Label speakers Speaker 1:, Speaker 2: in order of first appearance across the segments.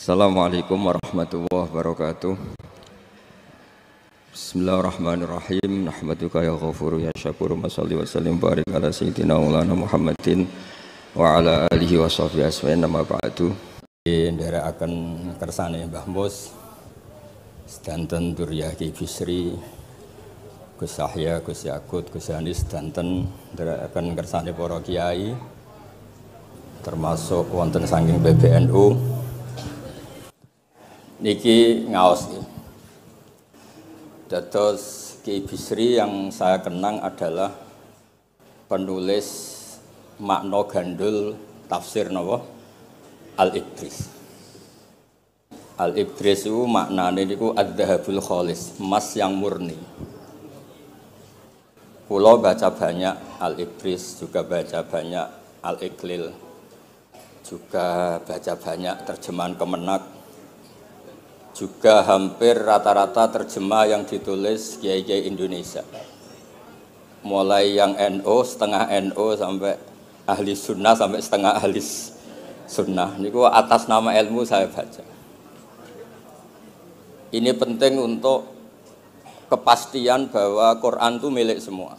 Speaker 1: Assalamualaikum warahmatullahi wabarakatuh. Bismillahirrahmanirrahim. Nahmaduka ya ghafuru ya syakuru. Mashalli wa sallim barik ala sayyidina maulana Muhammadin wa ala alihi wa sahbihi asma'in nama ba'du. Ndara akan kersane Mbah Mus sedanten Durya Ki Bisri Gus Yahya, Gus Yakut, Gus Anis sedanten ndara akan kersane para kiai termasuk wonten saking PBNU niki ngaos iki. Dados Ki Bisri yang saya kenang adalah penulis makna gandul tafsir napa Al-Ibris. Al-Ibris itu maknane niku adz-dzahabul khalis, emas yang murni. Kula baca banyak Al-Ibris, juga baca banyak Al-Iqlil, juga baca banyak terjemahan Kemenak, juga hampir rata-rata terjemah yang ditulis kiai-kiai Indonesia, mulai yang NU, setengah NU sampai ahli sunnah sampai setengah ahli sunnah. Niku atas nama ilmu saya baca. Ini penting untuk kepastian bahwa Quran itu milik semua,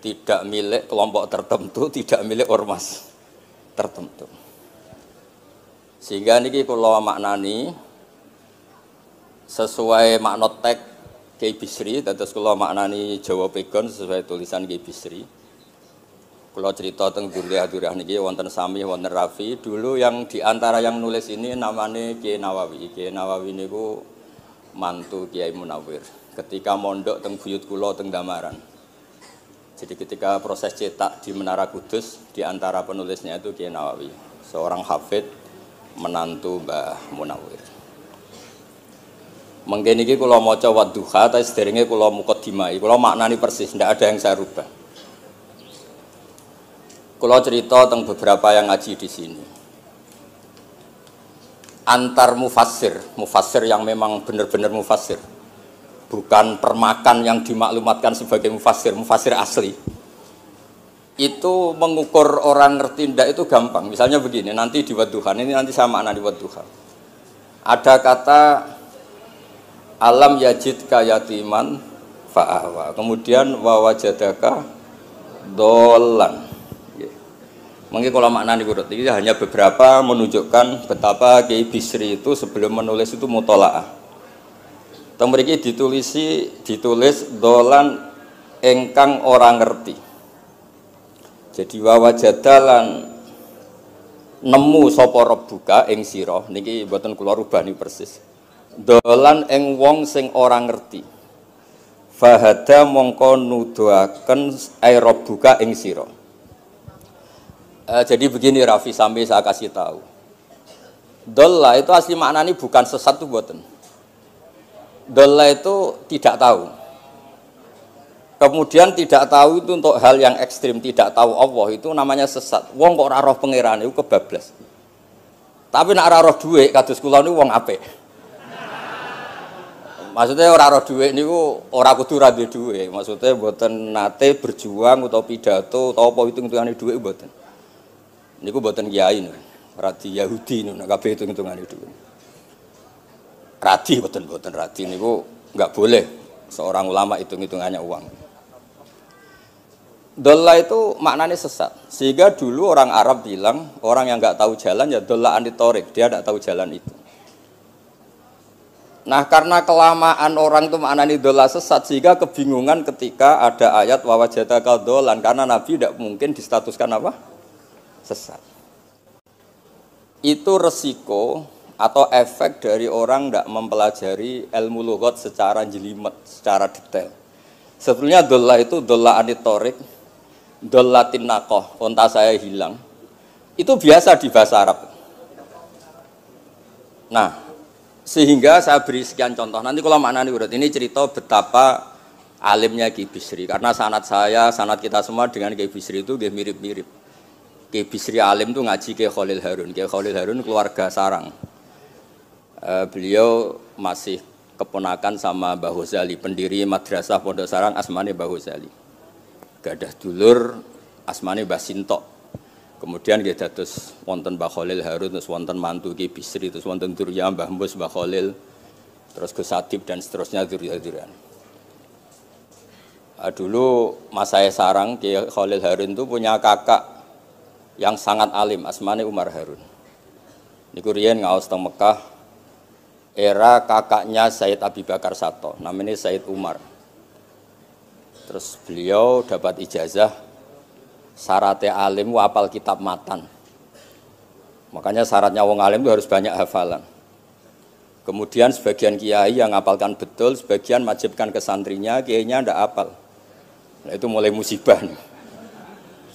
Speaker 1: tidak milik kelompok tertentu, tidak milik ormas tertentu. Sehingga niki kula maknani sesuai makna teks Ki Bisri, dados kula maknani Jawa Pegon sesuai tulisan Ki Bisri. Kula cerita teng Durya niki wonten Sami, wonten Rafi. Dulu yang diantara yang nulis ini namanya Kiai Nawawi. Kiai Nawawi niku mantu Kiai Munawir. Ketika mondok teng buyut kula teng Damaran. Jadi ketika proses cetak di Menara Kudus, diantara penulisnya itu Kiai Nawawi, seorang hafid menantu Mbah Munawir. Mengke niki kula maca Wadduha, tapi sederenge kula mukadimah. Kula maknani persis, ndak ada yang saya rubah. Kula cerita tentang beberapa yang ngaji di sini. Antar mufassir yang memang benar-benar mufassir. Bukan permakan yang dimaklumatkan sebagai mufassir asli. Itu mengukur orang ngerti ndak itu gampang. Misalnya begini, nanti di Wadduha, ini nanti saya maknani Wadduha. Ada kata alam yajid kayatiman fa'awa. Kemudian wawajadaka dolan. Mungkin kalau maknanya kurut ini hanya beberapa menunjukkan betapa Ki Bisri itu sebelum menulis itu mutola'ah. Mriki ditulis dolan engkang orang ngerti. Jadi wawajadalan nemu sapa rabbuka ing sira niki mboten kula rubah niki persis. Dolan ing wong sing ora ngerti. Fahada mongko nuduhaken aerobuka ing sira. Jadi begini Rafi, sampai saya kasih tahu. Dolla itu asli maknanya bukan sesat itu mboten. Dolla itu tidak tahu. Kemudian tidak tahu itu untuk hal yang ekstrim, tidak tahu Allah itu namanya sesat. Wong kok ora roh pangeran iku kebablas. Tapi nek ora roh dhuwit kados kula niku wong apik. Maksudnya orang roh duit niku ora kudu ra duwe duit. Maksudnya mboten nate berjuang utawa pidato utawa apa hitung-hitungane duit mboten. Niku mboten kiai niku. Radi Yahudi niku nek kabeh hitung-hitungane duit. Radi mboten radi niku enggak boleh seorang ulama hitung-hitungannya uang. Dolla itu maknanya sesat. Sehingga dulu orang Arab bilang orang yang enggak tahu jalan ya dolla anitorik, dia enggak tahu jalan itu. Nah karena kelamaan orang itu maknani dola sesat sehingga kebingungan ketika ada ayat wawajadaka dolan karena Nabi tidak mungkin distatuskan apa? Sesat. Itu resiko atau efek dari orang tidak mempelajari ilmu lughat secara jelimet, secara detail. Sebetulnya dola itu dola anitorik, dola tinakoh, onta saya hilang. Itu biasa di bahasa Arab. Nah sehingga saya beri sekian contoh. Nanti kalau maknanya urut ini cerita betapa alimnya Ki Bisri. Karena sanad saya, sanad kita semua dengan Ki Bisri itu mirip-mirip. Ki Bisri alim itu ngaji Ki Khalil Harun. Ki Khalil Harun keluarga sarang. Beliau masih keponakan sama Mbah Ghazali, pendiri madrasah Pondok Sarang asmane Mbah Ghazali. Gadah dulur asmane Mbah Sintok. Kemudian nggih dados wonten Mbah Khalil Harun, terus wonten mantu Ki Bisri, terus wonten Durya Mbah Mus, Mbah Khalil, terus Gus Adib dan seterusnya Durya-Duryan. Dulu Mas saya sarang Ki Khalil Harun itu punya kakak yang sangat alim, asmane Umar Harun. Niku riyen ngaos teng Mekah era kakaknya Sayyid Abi Bakar Sato, namanya Sayyid Umar. Terus beliau dapat ijazah syaratnya alim hafal kitab matan. Makanya syaratnya wong alim itu harus banyak hafalan. Kemudian sebagian kiai yang ngapalkan betul, sebagian wajibkan ke santrinya, kiainya ndak hafal. Nah itu mulai musibah nih.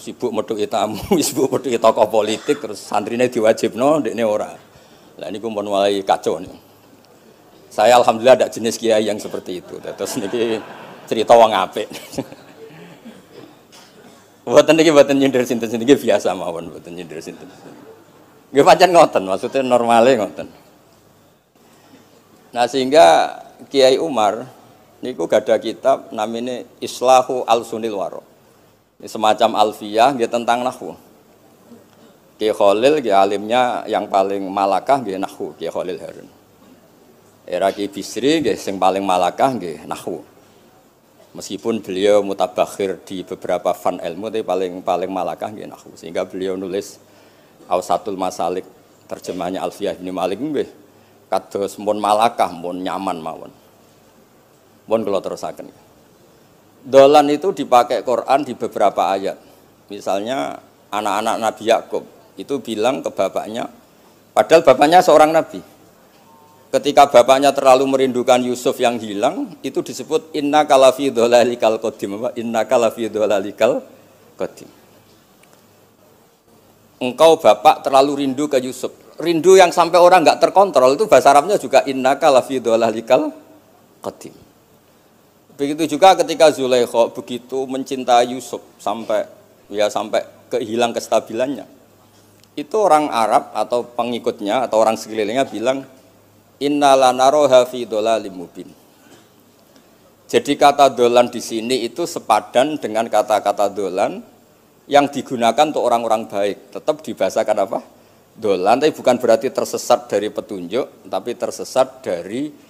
Speaker 1: Sibuk metuki tamu, sibuk metuki tokoh politik, terus santrinya diwajibno, ndekne ora. Lah niku pun mulai kacau nih. Saya alhamdulillah ada jenis kiai yang seperti itu. Terus niki cerita wong apik. Mboten niki mboten nyindir sinten-sinten iki biasa mawon, mboten nyindir sinten. Nggih pancen ngoten, maksudnya normale ngoten. Nah sehingga Kiai Umar niku gada kitab namanya Islahu Al-Sunil Waro. Ini semacam alfiyah nggih tentang nahwu. Kiai Khalil nggih alimnya yang paling malakah nggih nahwu, Kiai Khalil Harun. Era Kiai Bisri nggih sing paling malakah nggih nahwu. Meskipun beliau mutabakhir di beberapa fan ilmu, tapi paling malakah nggih nahwu. Sehingga beliau nulis Awsatul Masalik, terjemahnya Alfiyah Ibnu Malik nggih kados mun malakah, mun nyaman mawon. Mun kula terusaken. Dolan itu dipakai Quran di beberapa ayat. Misalnya anak-anak Nabi Yakub itu bilang ke bapaknya, padahal bapaknya seorang nabi. Ketika bapaknya terlalu merindukan Yusuf yang hilang, itu disebut inna kalafi dhalalikal qadim. Inna kalafi dhalalikal qadim. Engkau bapak terlalu rindu ke Yusuf. Rindu yang sampai orang enggak terkontrol itu bahasa Arabnya juga inna kalafi dhalalikal qadim. Begitu juga ketika Zulaikha begitu mencintai Yusuf sampai kehilang kestabilannya. Itu orang Arab atau pengikutnya atau orang sekelilingnya bilang inna lanaroha fi dhalalim mubin. Jadi kata dolan di sini itu sepadan dengan kata-kata dolan yang digunakan untuk orang-orang baik. Tetap dibahasakan apa? Dolan, tapi bukan berarti tersesat dari petunjuk, tapi tersesat dari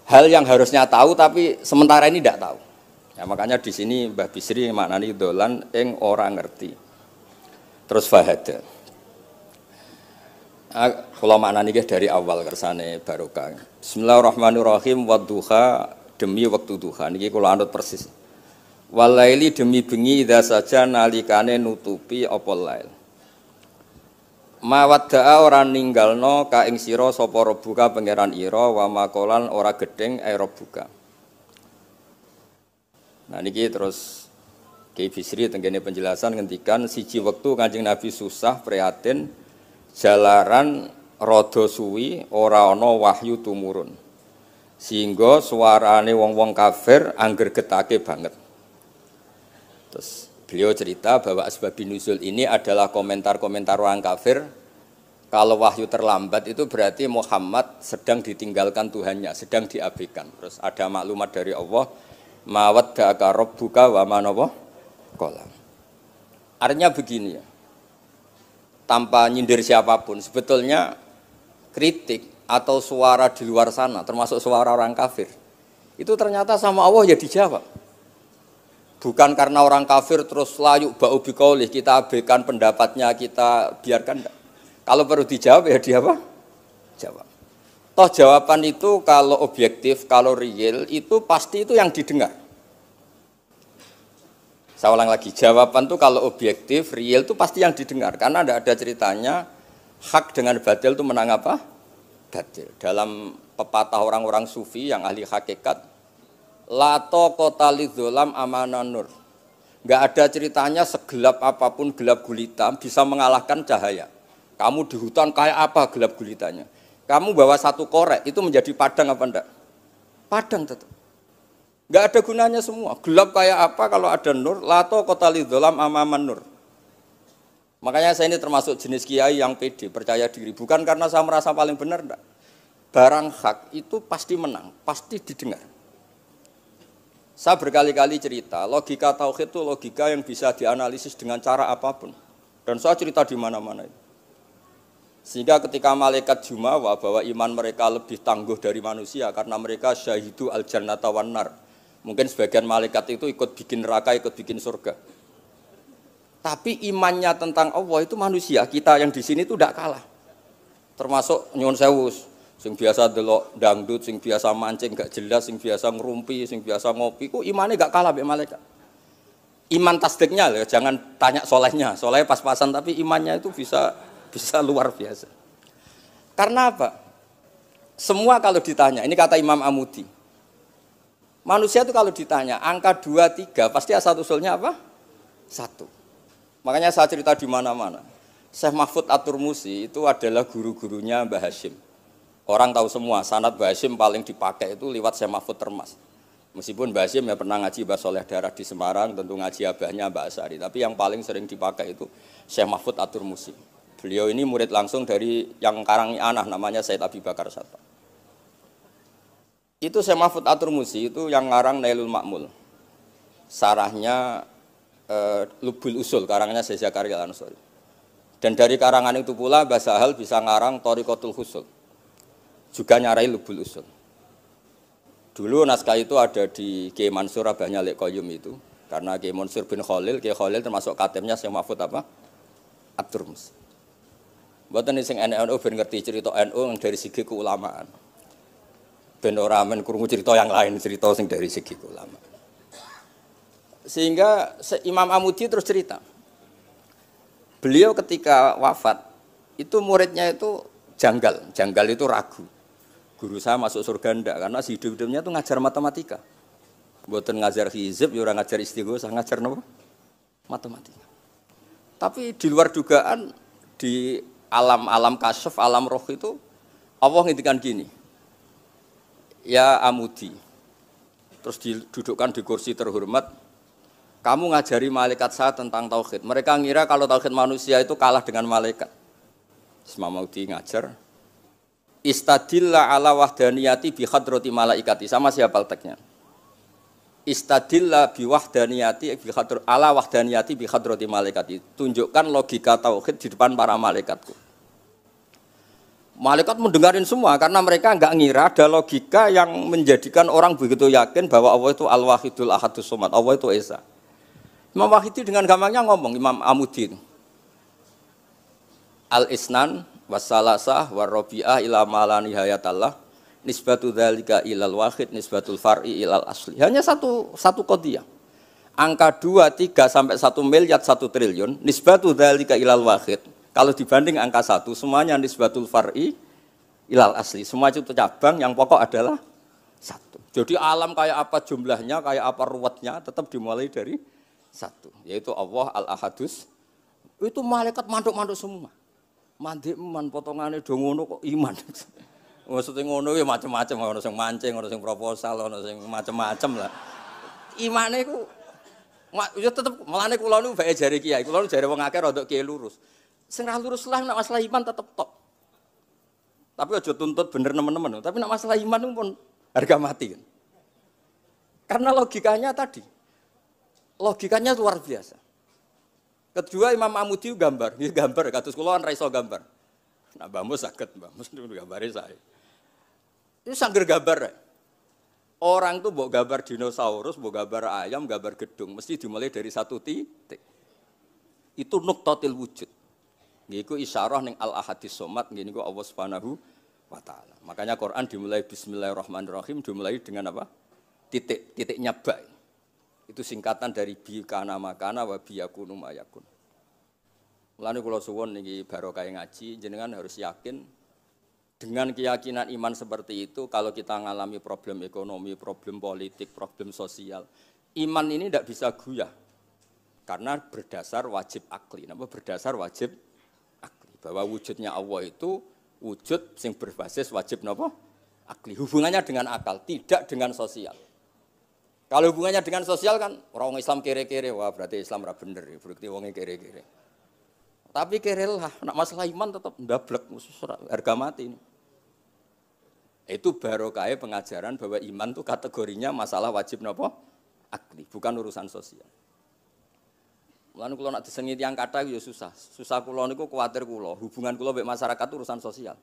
Speaker 1: hal yang harusnya tahu tapi sementara ini tidak tahu. Ya, makanya di sini Mbah Bisri maknani dolan ing orang ngerti. Terus fahada. Kalau maknani dari awal kersane barokah. Bismillahirrahmanirrahim wadduha demi waktu duha. Niki kula anut persis. Walaili demi bengi idza saja nalikane nutupi apa lail. Mawadda'a ora ninggalno ka ing sira sapa rabbuka pangeran ira wa makolan ora gedeng rabbuka. Nah niki terus Kiai Bisri tenggene penjelasan ngendikan siji wektu Kanjeng Nabi susah prihatin jalaran rada suwi ora ana wahyu tumurun. Sehingga suarane wong-wong kafir angger getake banget. Terus beliau cerita bahwa asbabun nuzul ini adalah komentar-komentar orang kafir. Kalau wahyu terlambat itu berarti Muhammad sedang ditinggalkan Tuhannya, sedang diabaikan. Terus ada maklumat dari Allah, mawaddaka rabbuka wa ma qala. Artinya begini ya. Tanpa nyindir siapapun, sebetulnya kritik atau suara di luar sana, termasuk suara orang kafir, itu ternyata sama Allah ya dijawab. Bukan karena orang kafir terus layuk ba'u biqaulih, kita abaikan pendapatnya, kita biarkan. Kalau perlu dijawab ya dia apa? Jawab. Toh jawaban itu kalau objektif, kalau real, itu pasti itu yang didengar. Saya ulang lagi, jawaban itu kalau objektif, real itu pasti yang didengar. Karena tidak ada ceritanya hak dengan batil itu menang apa? Batil. Dalam pepatah orang-orang sufi yang ahli hakikat, lato kota lidzolam amanan nur. Nggak ada ceritanya segelap apapun gelap gulita bisa mengalahkan cahaya. Kamu di hutan kayak apa gelap gulitanya? Kamu bawa satu korek itu menjadi padang apa enggak? Padang tetap. Nggak ada gunanya semua. Gelap kayak apa kalau ada nur? Lato kota lidzolam amaman nur. Makanya saya ini termasuk jenis kiai yang pede, percaya diri. Bukan karena saya merasa paling benar, enggak. Barang hak itu pasti menang, pasti didengar. Saya berkali-kali cerita, logika tauhid itu logika yang bisa dianalisis dengan cara apapun. Dan saya cerita di mana-mana itu. Sehingga ketika malaikat jumawa bahwa iman mereka lebih tangguh dari manusia karena mereka syahidu al-jannata wan nar. Mungkin sebagian malaikat itu ikut bikin neraka, ikut bikin surga. Tapi imannya tentang Allah itu manusia, kita yang di sini itu tidak kalah. Termasuk nyuwun sewu, sing biasa delok dangdut, sing biasa mancing gak jelas, sing biasa ngerumpi, sing biasa ngopi, kok imannya gak kalah mbek malaikat. Iman tasdiknya loh, jangan tanya solehnya, soleh pas-pasan tapi imannya itu bisa luar biasa. Karena apa? Semua kalau ditanya, ini kata Imam Amudi. Manusia itu kalau ditanya angka 2, 3 pasti asal usulnya apa? 1. Makanya saya cerita di mana-mana. Syekh Mahfud At-Turmusi itu adalah guru-gurunya Mbah Hashim. Orang tahu semua, sanad Mbah Hashim paling dipakai itu lewat Syekh Mahfud Termas. Meskipun Mbah Hashim ya pernah ngaji Mbah Soleh Darah di Semarang, tentu ngaji abahnya Mbah Asari. Tapi yang paling sering dipakai itu Syekh Mahfud At-Turmusi. Beliau ini murid langsung dari yang karangi anak namanya Said Abi Bakar Satta. Itu Syekh Mahfud At-Turmusi itu yang ngarang Nailul Ma'mul. Sarahnya Lubul Usul, karangannya Syekh Zakaria Al-Ansori. Dan dari karangan itu pula Mbah Sahal bisa ngarang Thariqatul Husul. Juga nyarai Lubul Usul. Dulu naskah itu ada di Kiai Mansur abahnya Lek Qayyum itu. Karena Kiai Mansur bin Khalil, Kiai Khalil termasuk katemnya Syekh Mahfud apa? At-Turmusi. Mboten sing NU ben ngerti cerita NU dari segi keulamaan. Ben ora men krungu cerita yang lain, cerita sing dari segi keulamaan. Sehingga Imam Amudi terus cerita. Beliau ketika wafat itu muridnya itu janggal itu ragu. Guru saya masuk surga ndak karena si hidup-hidupnya itu ngajar matematika. Mboten ngajar hizib, ya ora ngajar istighosah, ngajar napa? Matematika. Tapi di luar dugaan di alam kasyaf, alam roh itu Allah ngintikan gini. Ya Amudi. Terus didudukkan di kursi terhormat. Kamu ngajari malaikat saya tentang tauhid. Mereka ngira kalau tauhid manusia itu kalah dengan malaikat. Imam Amudi ngajar. Istadilla ala wahdaniyati bi hadrati malaikati. Sama siapa teksnya? Istadilla bi wahdaniyati bi hadr ala wahdaniyati bi hadrati malaikati. Tunjukkan logika tauhid di depan para malaikatku. Malaikat mendengarin semua karena mereka enggak ngira ada logika yang menjadikan orang begitu yakin bahwa Allah itu Al-Wahidul Ahadus Somad. Allah itu Esa. Imam Wahidi dengan gampangnya ngomong, Imam Amudi itu. Al-Isnan wassalasah warrobi'ah ila mala nihayatallah nisbatu dzalika ilal wahid nisbatul far'i ilal asli. Hanya satu qadhiyah. Angka 2, 3 sampai 1 miliar 1 triliun nisbatu dzalika ilal wahid. Kalau dibanding angka 1 semuanya nisbatul far'i ilal asli. Semua itu cabang yang pokok adalah 1. Jadi alam kayak apa jumlahnya, kayak apa ruwetnya tetap dimulai dari 1, yaitu Allah Al-Ahadus. Itu malaikat manduk-manduk semua. Mandi man potongannya do ngono kok iman. Maksudnya ngono ya macam-macam, ono sing mancing, ono sing proposal, ono sing macam-macam lah. Imane ku ya tetep melane kula niku bae jare kiai, kula jare wong akeh rada kiai lurus. Sing ra lurus lah nek masalah iman tetep tok. Tapi aja tuntut bener nemen-nemen, tapi nek masalah iman itu pun harga mati kan. Karena logikanya tadi. Logikanya luar biasa. Kedua Imam Amudi gambar, ini gambar kados kula kan ra iso gambar. Nah Mbah Mus saged, Mbah Mus niku gambare saya. Itu sangger gambar. Orang tuh mbok gambar dinosaurus, mbok gambar ayam, gambar gedung, mesti dimulai dari 1 titik. Itu nuqtatil wujud. Niku isyarah ning Al-Ahadis Somad, niku Allah Subhanahu wa taala. Makanya Quran dimulai bismillahirrahmanirrahim, dimulai dengan apa? Titiknya ba. Itu singkatan dari bi kana makana wa bi yakunu mayakun. Mulane kula suwun niki barokah ngaji, jenengan harus yakin dengan keyakinan iman seperti itu kalau kita mengalami problem ekonomi, problem politik, problem sosial, iman ini tidak bisa goyah. Karena berdasar wajib akli. Napa berdasar wajib akli? Bahwa wujudnya Allah itu wujud sing berbasis wajib napa? Akli. Hubungannya dengan akal, tidak dengan sosial. Kalau hubungannya dengan sosial kan orang Islam kere-kere, wah berarti Islam ra bener, berarti wongnya kere-kere. Tapi kere lah, nak masalah iman tetap ndablek, harga mati ini. Itu barokah pengajaran bahwa iman itu kategorinya masalah wajib napa? Akli, bukan urusan sosial. Mulane kula nak disengi tiyang kathah ya susah. Susah kula niku kuwatir kula, hubungan kula mbek masyarakat itu urusan sosial.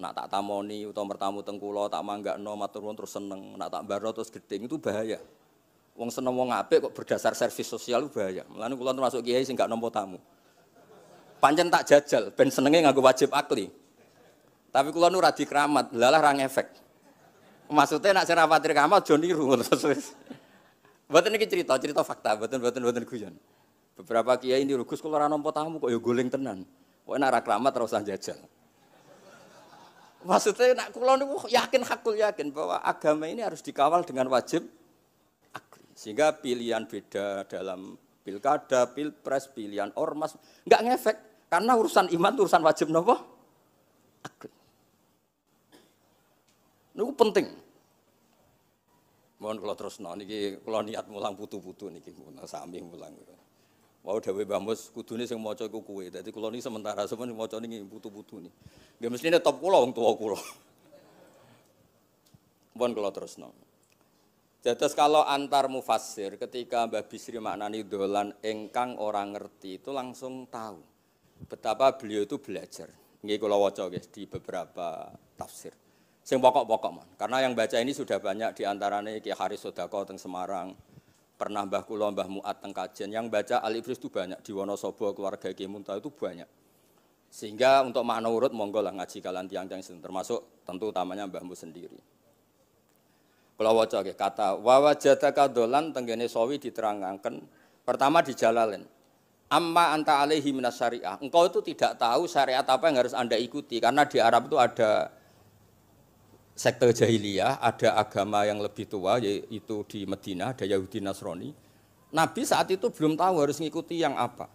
Speaker 1: Nak tak tamoni utawa mertamu teng kula tak manggakno matur nuwun terus seneng, nak tak barno terus gedeng itu bahaya. Wong seneng wong apik kok berdasar servis sosial itu bahaya. Mulane kula termasuk kiai sing gak nampa tamu. Pancen tak jajal ben senenge nganggo wajib akli. Tapi kula nu ra dikramat, lalah ra ngefek. Maksudnya nak sing rapatir kramat aja niru terus wis. Mboten niki cerita fakta, mboten guyon. Beberapa kiai ini rugus kula ora nampa tamu kok ya goling tenan. Kok nek ra kramat ora usah jajal. Maksudnya nak kula niku hakul yakin bahwa agama ini harus dikawal dengan wajib akli. Sehingga pilihan beda dalam pilkada, pilpres, pilihan ormas enggak ngefek karena urusan iman itu urusan wajib napa? Akli. Niku penting. Mohon kula terusno niki kula niat mulang putu-putu niki sami mulang. Wau dawuh Mbah Mus kudune sing maca iku kowe. Dadi kula niki sementara sampeyan maca niki putu-putu niki. Nggih mestine top kula wong tuwa kula. Mohon kula terusno. Dados kalau antar mufassir ketika Mbah Bisri maknani dolan ingkang ora ngerti itu langsung tahu betapa beliau itu belajar. Nggih kula waca guys di beberapa tafsir. Sing pokok-pokok man. Karena yang baca ini sudah banyak di antaranya Ki Haris Sodako teng Semarang, pernah Mbah kula Mbah Muat teng Kajen. Yang baca Al-Ibris itu banyak di Wonosobo keluarga Ki Muntaha itu banyak. Sehingga untuk makna urut monggo lah ngaji kalian tiang-tiang termasuk tentu utamanya Mbahmu sendiri. Kula waca nggih kata wa wajadaka dolan tenggene sawi diterangaken pertama di Jalalain. Amma anta alaihi minas syariah. Engkau itu tidak tahu syariat apa yang harus Anda ikuti karena di Arab itu ada sekte jahiliyah, ada agama yang lebih tua yaitu di Madinah ada Yahudi Nasrani. Nabi saat itu belum tahu harus ngikuti yang apa.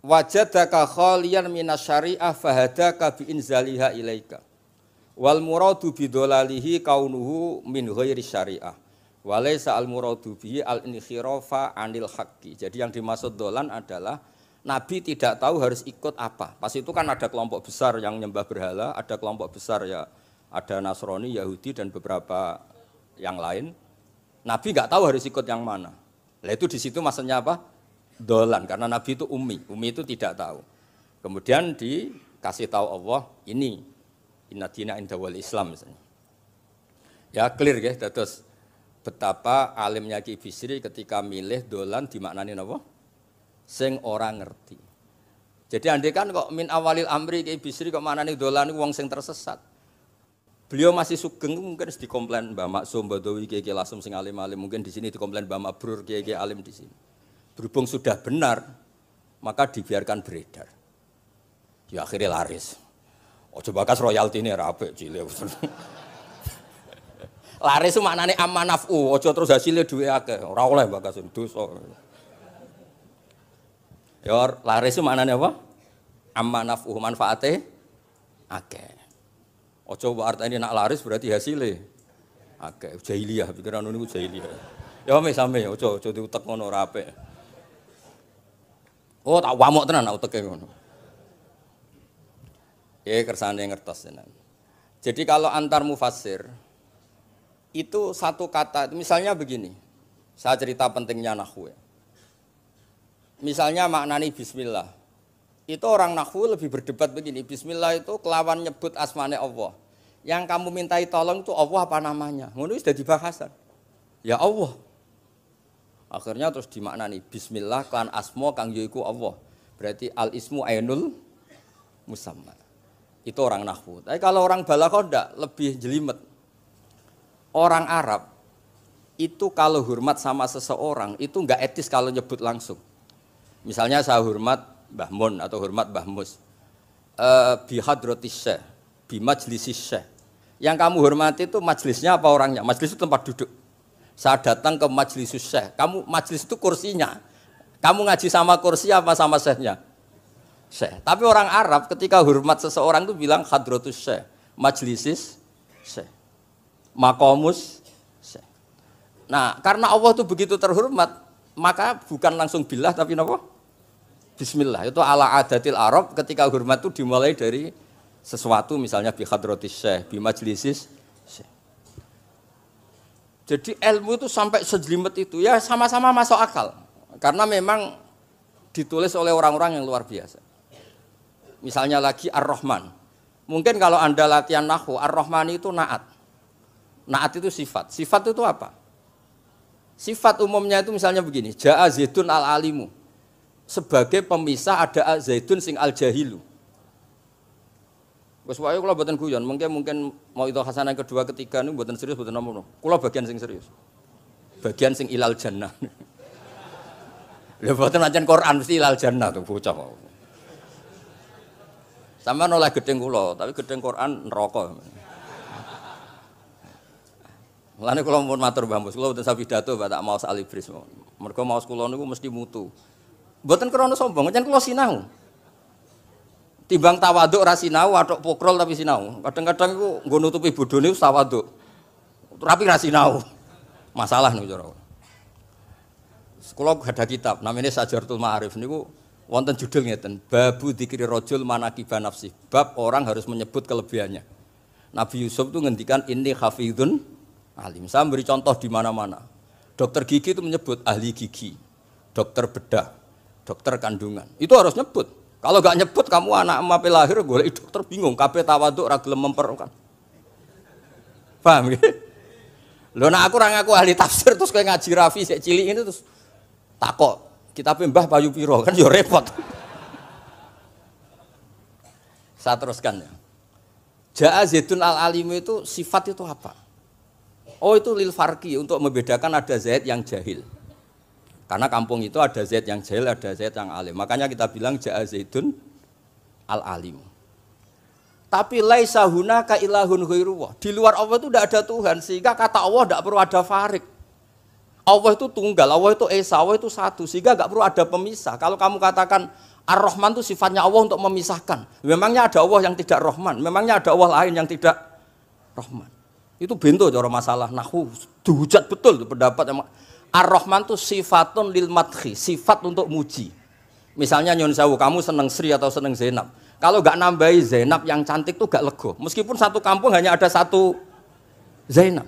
Speaker 1: Wajadaka khaliyan minas syariah fahadaka bi inzaliha ilaika. Wal muradu bidolalihi kaunuhu min ghairi syariah. Walaysa al muradu bihi al inkhirafa anil haqqi. Jadi yang dimaksud dolan adalah Nabi tidak tahu harus ikut apa. Pas itu kan ada kelompok besar yang nyembah berhala, ada kelompok besar ya ada Nasrani, Yahudi dan beberapa yang lain. Nabi nggak tahu harus ikut yang mana. Lah itu di situ maksudnya apa? Dolan karena Nabi itu ummi itu tidak tahu. Kemudian dikasih tahu Allah ini inna dina inda wal Islam misalnya. Ya clear ya, terus betapa alimnya Ki Bisri ketika milih dolan dimaknani apa? Sing orang ngerti. Jadi andai kan kok min awalil amri Ki Bisri kok manane dolan wong sing tersesat. Beliau masih sugeng mungkin harus dikomplain Mbah Maksum Badawi Ki Lasem sing alim-alim, mungkin di sini dikomplain Mbah Mabrur Ki alim di sini. Berhubung sudah benar, maka dibiarkan beredar. Ya akhirnya laris. Ojo bakas royalti ini rapi cilik. Laris itu maknane amanafu, ojo terus hasilnya duwe akeh. Ora oleh bakas dosa. Ya laris itu maknanya apa? Amma naf'uh manfaate akeh. Ojo artine nak laris berarti hasilnya akeh. Jahiliyah pikiran niku jahiliyah. Ya same ojo diutek ngono ora apik. Oh tak wamuk tenan nak uteke ngono. Kersane ngertos tenan. Jadi kalau antar mufassir itu satu kata, misalnya begini. Saya cerita pentingnya nahwu. Misalnya maknani bismillah. Itu orang nahwu lebih berdebat begini. Bismillah itu kelawan nyebut asmane Allah. Yang kamu mintai tolong itu Allah apa namanya? Ngono wis dadi bahasan. Ya Allah. Akhirnya terus dimaknani bismillah kan asma kang yaiku Allah. Berarti al ismu ainul musamma. Itu orang nahwu. Tapi kalau orang balaghah ndak, lebih jelimet. Orang Arab itu kalau hormat sama seseorang itu enggak etis kalau nyebut langsung. Misalnya saya hormat Mbah Mun atau hormat Mbah Mus. Bi hadratis syekh, bi majlisis syekh. Yang kamu hormati itu majlisnya apa orangnya? Majlis itu tempat duduk. Saya datang ke majlisus syekh. Kamu majlis itu kursinya. Kamu ngaji sama kursi apa sama syekhnya? Syekh. Tapi orang Arab ketika hormat seseorang itu bilang hadratus syekh, majlisis syekh. Maqamus syekh. Nah, karena Allah itu begitu terhormat, maka bukan langsung billah tapi apa? Bismillah. Itu ala adatil Arab ketika hormat itu dimulai dari sesuatu misalnya bi hadratis syekh, bi majlisis syekh. Jadi ilmu itu sampai sejelimet itu ya sama-sama masuk akal. Karena memang ditulis oleh orang-orang yang luar biasa. Misalnya lagi Ar-Rahman. Mungkin kalau Anda latihan nahwu, Ar-Rahman itu naat. Naat itu sifat. Sifat itu apa? Sifat umumnya itu misalnya begini, Ja'a Zaidun al-alimu. Sebagai pemisah ada Zaidun sing al-jahilu. Wes wae kula mboten guyon, mungkin mau itu hasanah kedua ketiga niku mboten serius mboten nomo. Kula bagian sing serius. Bagian sing ilal jannah. Lha mboten ancen Quran mesti ilal jannah tuh bocah. Sama nolak gedeng kula, tapi gedeng Quran neraka. Mulane kula mun matur Mbah Mus, kula mboten sapidato Mbak tak maos alibris. Mergo maos kula niku mesti mutu. Mboten krana sombong, pancen kula sinau. Timbang tawaduk ra sinau, atok pokrol tapi sinau. Kadang-kadang iku nggo nutupi bodhone tawaduk. Tapi ra sinau. Masalah niku cara. Kula gadah kitab namanya Sajaratul Ma'arif niku wonten judul ngeten, Babu Dzikri Rajul Manaqiba Nafsi. Bab orang harus menyebut kelebihannya. Nabi Yusuf itu ngendikan inni hafizun alim. Saya beri contoh di mana-mana. Dokter gigi itu menyebut ahli gigi, dokter bedah, dokter kandungan. Itu harus nyebut. Kalau nggak nyebut kamu anak emak lahir golek dokter bingung, kabeh tawaduk ra gelem memperkan. Paham ya? Lho nek aku ora ngaku ahli tafsir terus kowe ngaji Rafi sik cilik ini terus takok, kitabe Mbah Payu piro kan ya repot. Saya teruskan ya. Ja'a Zaidun al-alim itu sifat itu apa? Oh itu lil farqi untuk membedakan ada Zaid yang jahil. Karena kampung itu ada Zaid yang jahil, ada Zaid yang alim. Makanya kita bilang Ja'a Zaidun al-alim. Tapi laisa hunaka ilahun ghairuwah. Di luar Allah itu tidak ada Tuhan, sehingga kata Allah tidak perlu ada farik. Allah itu tunggal, Allah itu esa, Allah itu satu, sehingga tidak perlu ada pemisah. Kalau kamu katakan Ar-Rahman itu sifatnya Allah untuk memisahkan. Memangnya ada Allah yang tidak Rahman, memangnya ada Allah lain yang tidak Rahman. Itu bento cara masalah nahwu. Dihujat betul pendapat yang Ar-Rahman itu sifatun lil madhi, sifat untuk muji. Misalnya nyun sewu, kamu seneng Sri atau seneng Zainab. Kalau nggak nambahi Zainab yang cantik tuh gak lego. Meskipun satu kampung hanya ada satu Zainab.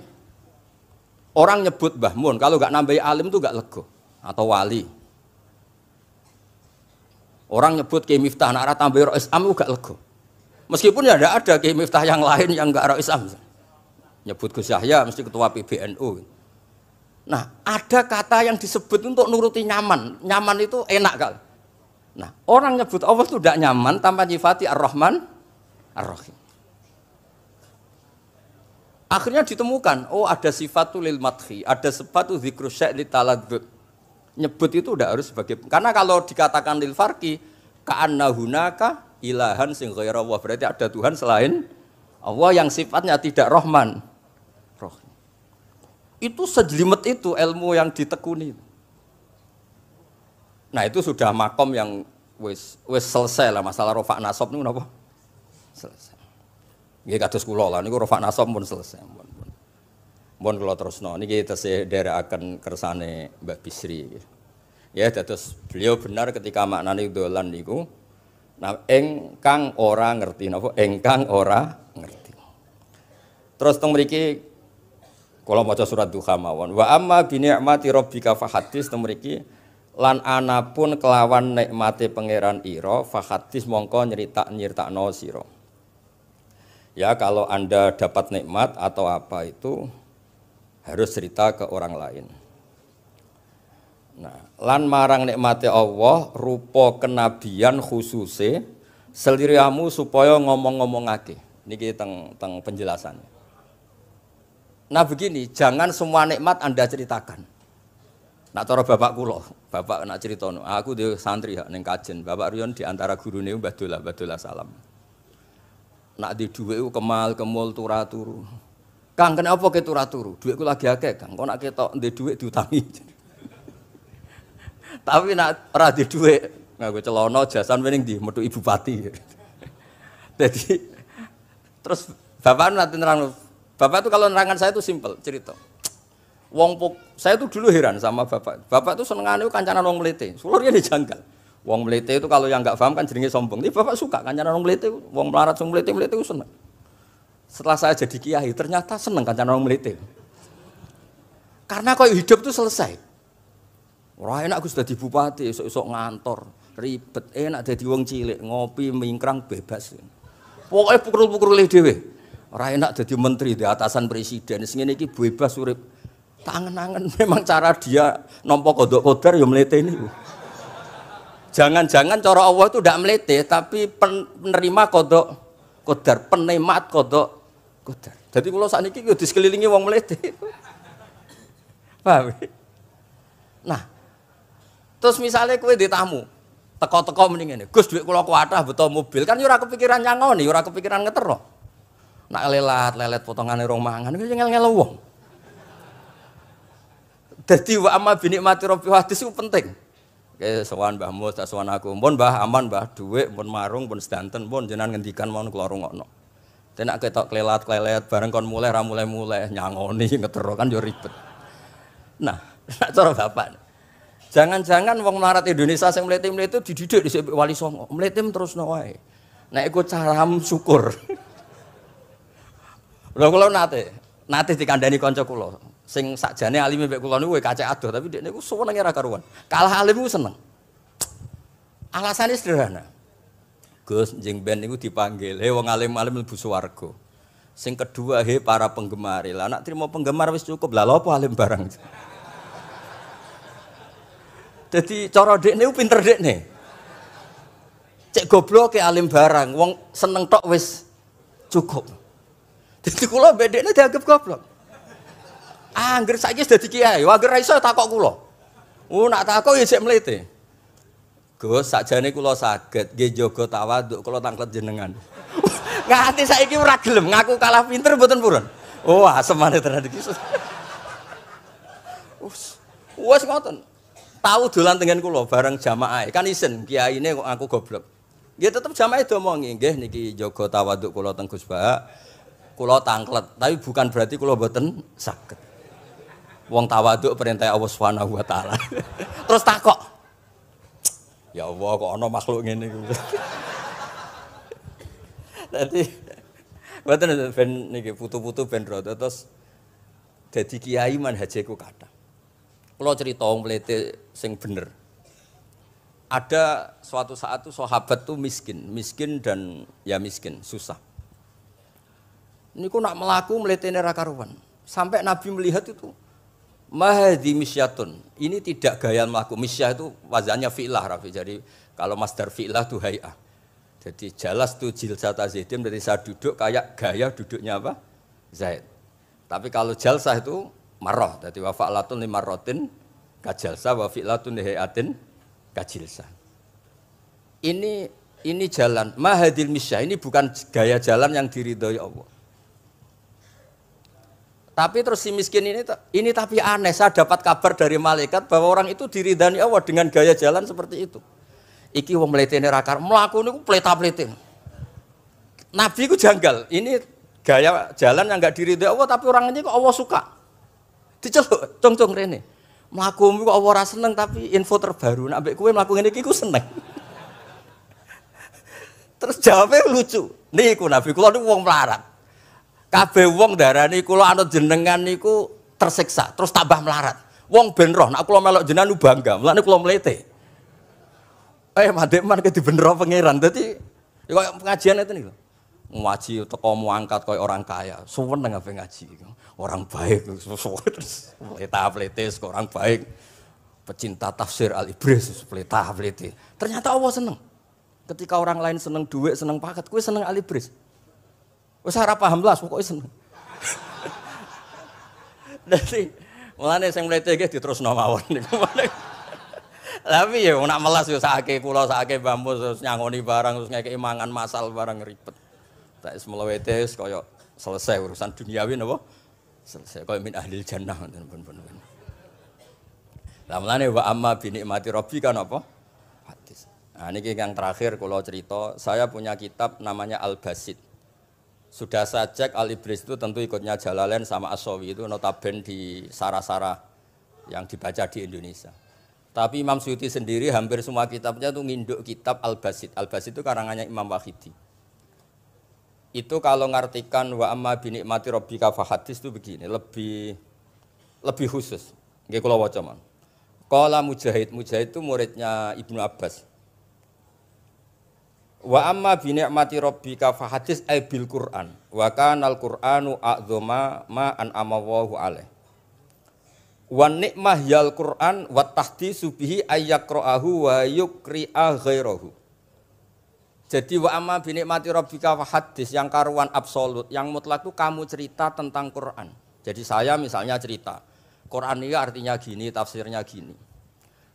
Speaker 1: Orang nyebut Mbah Mun, kalau nggak nambahi alim tuh gak lego. Atau wali. Orang nyebut Kiai Miftah, anak ra tambahi Rais Am gak lego. Meskipun ya ada Kiai Miftah yang lain yang gak Rais Am. Nyebut Gus Yahya mesti ketua PBNU. Nah, ada kata yang disebut untuk nuruti nyaman. Nyaman itu enak kali. Nah, orang nyebut Allah itu tidak nyaman tanpa nyifati Ar-Rahman, Ar-Rahim. Akhirnya ditemukan, oh ada sifatul lil madhi, ada sifatu dzikru syai' li taladzud. Nyebut itu tidak harus sebagai, karena kalau dikatakan lil farqi, ka'anna hunaka ilahan sing ghaira Allah, berarti ada Tuhan selain Allah yang sifatnya tidak Rahman, Rahim. Itu sejelimet itu ilmu yang ditekuni. Nah itu sudah makom yang wis selesai lah masalah rofa nasab niku napa? Selesai. Nggih kados kula lah niku rofa nasab pun selesai. Mun kula terusno niki tesih nderekaken kersane Mbak Bisri. Ya dados beliau benar ketika maknane dolan niku nah engkang ora ngerti napa? Engkang ora ngerti. Terus teng mriki kula maca surat Duha mawon. Wa amma bi ni'mati rabbika fahadits teng mriki lan anapun kelawan nikmate pangeran ira fahadis mongko nyeritakno sira. Ya kalau Anda dapat nikmat atau apa itu harus cerita ke orang lain. Nah, lan marang nikmate Allah rupa kenabian khususe seliramu supaya ngomong-ngomongake. Niki teng penjelasannya. Nah begini, jangan semua nikmat Anda ceritakan. Nak cara bapak kula, bapak nak critono, aku dhewe santri hak ning kajen, Bapak Riyon di antara gurune Mbah Dolah Salam. Nak di dhuwit ku kemul turu. Kang kenapa ke turu? Dhuwitku lagi akeh, Kang. Kok nak ketok ndek dhuwit diutangi. Tapi nak ora di dhuwit, nganggo celana jasan wening ndi metu Ibu Pati. Jadi terus bapak nanti nerang, bapak itu kalau nerangan saya itu simpel cerita. Saya tuh dulu heran sama bapak. Bapak tuh senengane kancanan wong mlete. Sulurnya dijanggal. Wong mlete itu kalau yang enggak paham kan jenenge sombong. Tapi bapak suka kancanan wong mlete, wong melarat wong mlete itu seneng. Setelah saya jadi kiai, ternyata seneng kancanan wong mlete. Karena kok hidup tuh selesai. Ora enak Gus dadi bupati, esuk-esuk ngantor, ribet. Enak dadi wong cilik, ngopi mingkrang bebas. Pokoke pukul-pukul dhewe. Ora enak dadi menteri di atasan presiden. Sing ngene iki bebas urip. Tak angen-angen memang cara dia nampa kodok kodar ya mlete niku. Jangan-jangan cara Allah itu tidak melete, tapi penerima kodok kodar, penemat kodok kodar. Jadi kalau saat ini yo disekelilingi wong melete. Paham? Nah, terus misalnya kowe di tamu, teko-teko mending ngene. Gus dhuwit kula kuwathah beto mobil, kan yo ora kepikiran nyangoni, ora kepikiran ngetero. Nak lelet potongane rong mangan iki ngel-ngel wong. Dadi wa amma binikmati rabbi hadis itu penting. Oke, sowan Mbah Mus, tak sowan aku. Pun Mbah aman, Mbah, dhuwit pun marung pun sedanten pun jenengan ngendikan mon kula rungokno. Tenak ketok klelat bareng kon mulai ra mulai nyangoni ngetero kan yo ribet. Nah, cara bapak. Jangan-jangan wong melarat Indonesia sing mlete-mlete dididik dhisik Wali Songo. Mlete terusno wae. Nek iku caram syukur. Lha kula nate dikandani kanca kula. Sing sakjane alime mbek kula niku kacek adoh tapi dekne niku senenge ra karuan. Kalah alim ku seneng. Alasane sederhana. Gus njing ben niku dipanggil, "He wong alim-alim mlebu swarga." Sing kedua, "He para penggemar." Lah nek trimo penggemar wis cukup. Lah lha apa alim barang. Dadi cara dekne ku pinter dekne. Cek gobloke alim barang, wong seneng tok wis cukup. Dadi kula mbek dekne dianggap goblok. Angger saiki wis dadi kiai, angger ra iso takok kula. Nak takok ya sik mlete. Gus, sakjane kula saged nggih jaga tawaduk kula tanglet jenengan. Nganti saiki ora gelem ngaku kalah pinter mboten purun. Oh, asemane tenan iki. Wes ngoten. Tahu dolan tengen kula bareng jamaah. Kan isen kiyaine kok aku goblok. Nggih tetep jamaah diomongi, nggih niki jaga tawaduk kula teng Gus Ba. Kula tanglet, tapi bukan berarti kula mboten saged. Wong tawaduk perintah Allah Subhanahu wa taala. Terus takok. Ya Allah kok ana makhluk ngene iku. Dadi mboten ben niki putu-putu ben rada terus dadi kiai manhajeku kathah. Kula cerita wong mlete sing bener. Ada suatu saat tuh sahabat tuh miskin dan ya miskin, susah. Niku nak melaku mletene ra karuan. Sampai Nabi melihat itu mahdi misyatun. Ini tidak gaya melaku. Misyah itu wazannya fi'lah Rafi. Jadi kalau masdar fi'lah itu hay'ah. Jadi jalas tuh jilsata Zaidim dari saya duduk kayak gaya duduknya apa? Zaid. Tapi kalau jalsah itu marrah. Jadi wa fa'latun limarratin kajalsah wa fi'latun lihayatin kajilsah. Ini jalan mahadil misyah. Ini bukan gaya jalan yang diridhoi Allah. Tapi terus si miskin ini tapi aneh, saya dapat kabar dari malaikat bahwa orang itu diridani Allah dengan gaya jalan seperti itu. Iki wong mletene ra karo mlaku niku pleta-plete. Nabi ku janggal, ini gaya jalan yang enggak diridai Allah tapi orang ini kok Allah suka. Diceluk, cung-cung rene. Mlaku kok Allah ora seneng tapi info terbaru nek ambek kowe mlaku ngene iki ku seneng. Terus jawabnya lucu. Niku Nabi kula niku wong melarat. Kabeh wong darani kula anut jenengan niku tersiksa, terus tambah melarat. Wong ben roh, nek kula melok jenengan bangga, mulane kula mlete. Mandek man ke dibenero pangeran. Dadi koyo pengajian itu niku. Ngaji teko muangkat koyo orang kaya, suweneng ape ngaji. Orang baik terus pleta-plete orang baik. Pecinta tafsir Al-Ibris pleta-plete. Ternyata Allah seneng. Ketika orang lain seneng duit, seneng paket, kowe seneng Al-Ibris. Wes ora paham blas pokoke seneng. Dadi mulane sing mlete nggih diterusno mawon niku. Tapi ya nak melas yo sakake kula sakake Mbah Mus terus nyangoni barang terus ngekeki mangan masal barang ribet. Tak wis mlewete wis kaya selesai urusan duniawi napa? Selesai kaya min ahlil jannah ngoten pun. Lah mulane wa amma bi nikmati rabbika napa? Hadis. Nah niki yang terakhir kula cerita, saya punya kitab namanya Al-Basit. Sudah saya cek Al-Ibris itu tentu ikutnya Jalalain sama As-Sawi itu notabene di sarah-sarah yang dibaca di Indonesia. Tapi Imam Suyuti sendiri hampir semua kitabnya itu nginduk kitab Al-Basit. Al-Basit itu karangannya Imam Wahidi. Itu kalau ngartikan wa amma bi nikmati rabbika fa hadis itu begini, lebih khusus. Nggih kula waca man. Qala Mujahid, Mujahid itu muridnya Ibnu Abbas. Wa amma bi ni'mati rabbika fa hadis ay bil Qur'an. Wa kana al-Qur'anu a'dzama ma an'ama Allahu alaih. Wa ni'mah yal Qur'an wa tahdisu bihi ayyaqra'ahu wa yukri'a ghairahu. Jadi wa amma bi ni'mati rabbika fa hadis yang karuan absolut, yang mutlak itu kamu cerita tentang Qur'an. Jadi saya misalnya cerita Quran ini artinya gini, tafsirnya gini.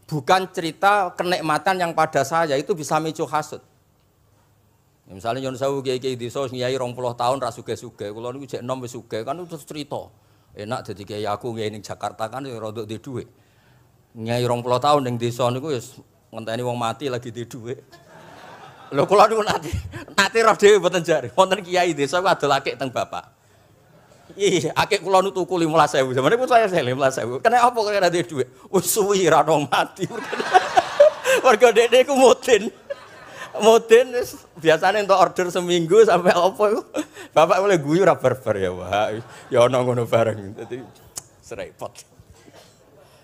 Speaker 1: Bukan cerita kenikmatan yang pada saya itu bisa micu hasud. Ya, misalnya nyon sewu kiai-kiai desa ngiyai 20 tahun ra sugih-sugih, kula niku jek enom wis sugih kan terus cerita. Enak dadi kiai aku ngiyai ning Jakarta kan ya rada duwe dhuwit. Ngiyai 20 tahun ning desa niku wis ngenteni wong mati lagi duwe dhuwit. Lho kula niku nate roh dhewe mboten jare. Wonten kiai desa ku adol akik teng bapak. Iya, akik kula nu tuku 15.000. Zamane pun saya 15.000. Kena apa kok ora duwe? Wis suwi ra ono mati. Warga dekne ku mudin. Mudin wis biasane entuk order seminggu sampai apa iku. Bapak mulai guyu ra barbar ya, Wah. Ya ono ngono bareng. Dadi serepot.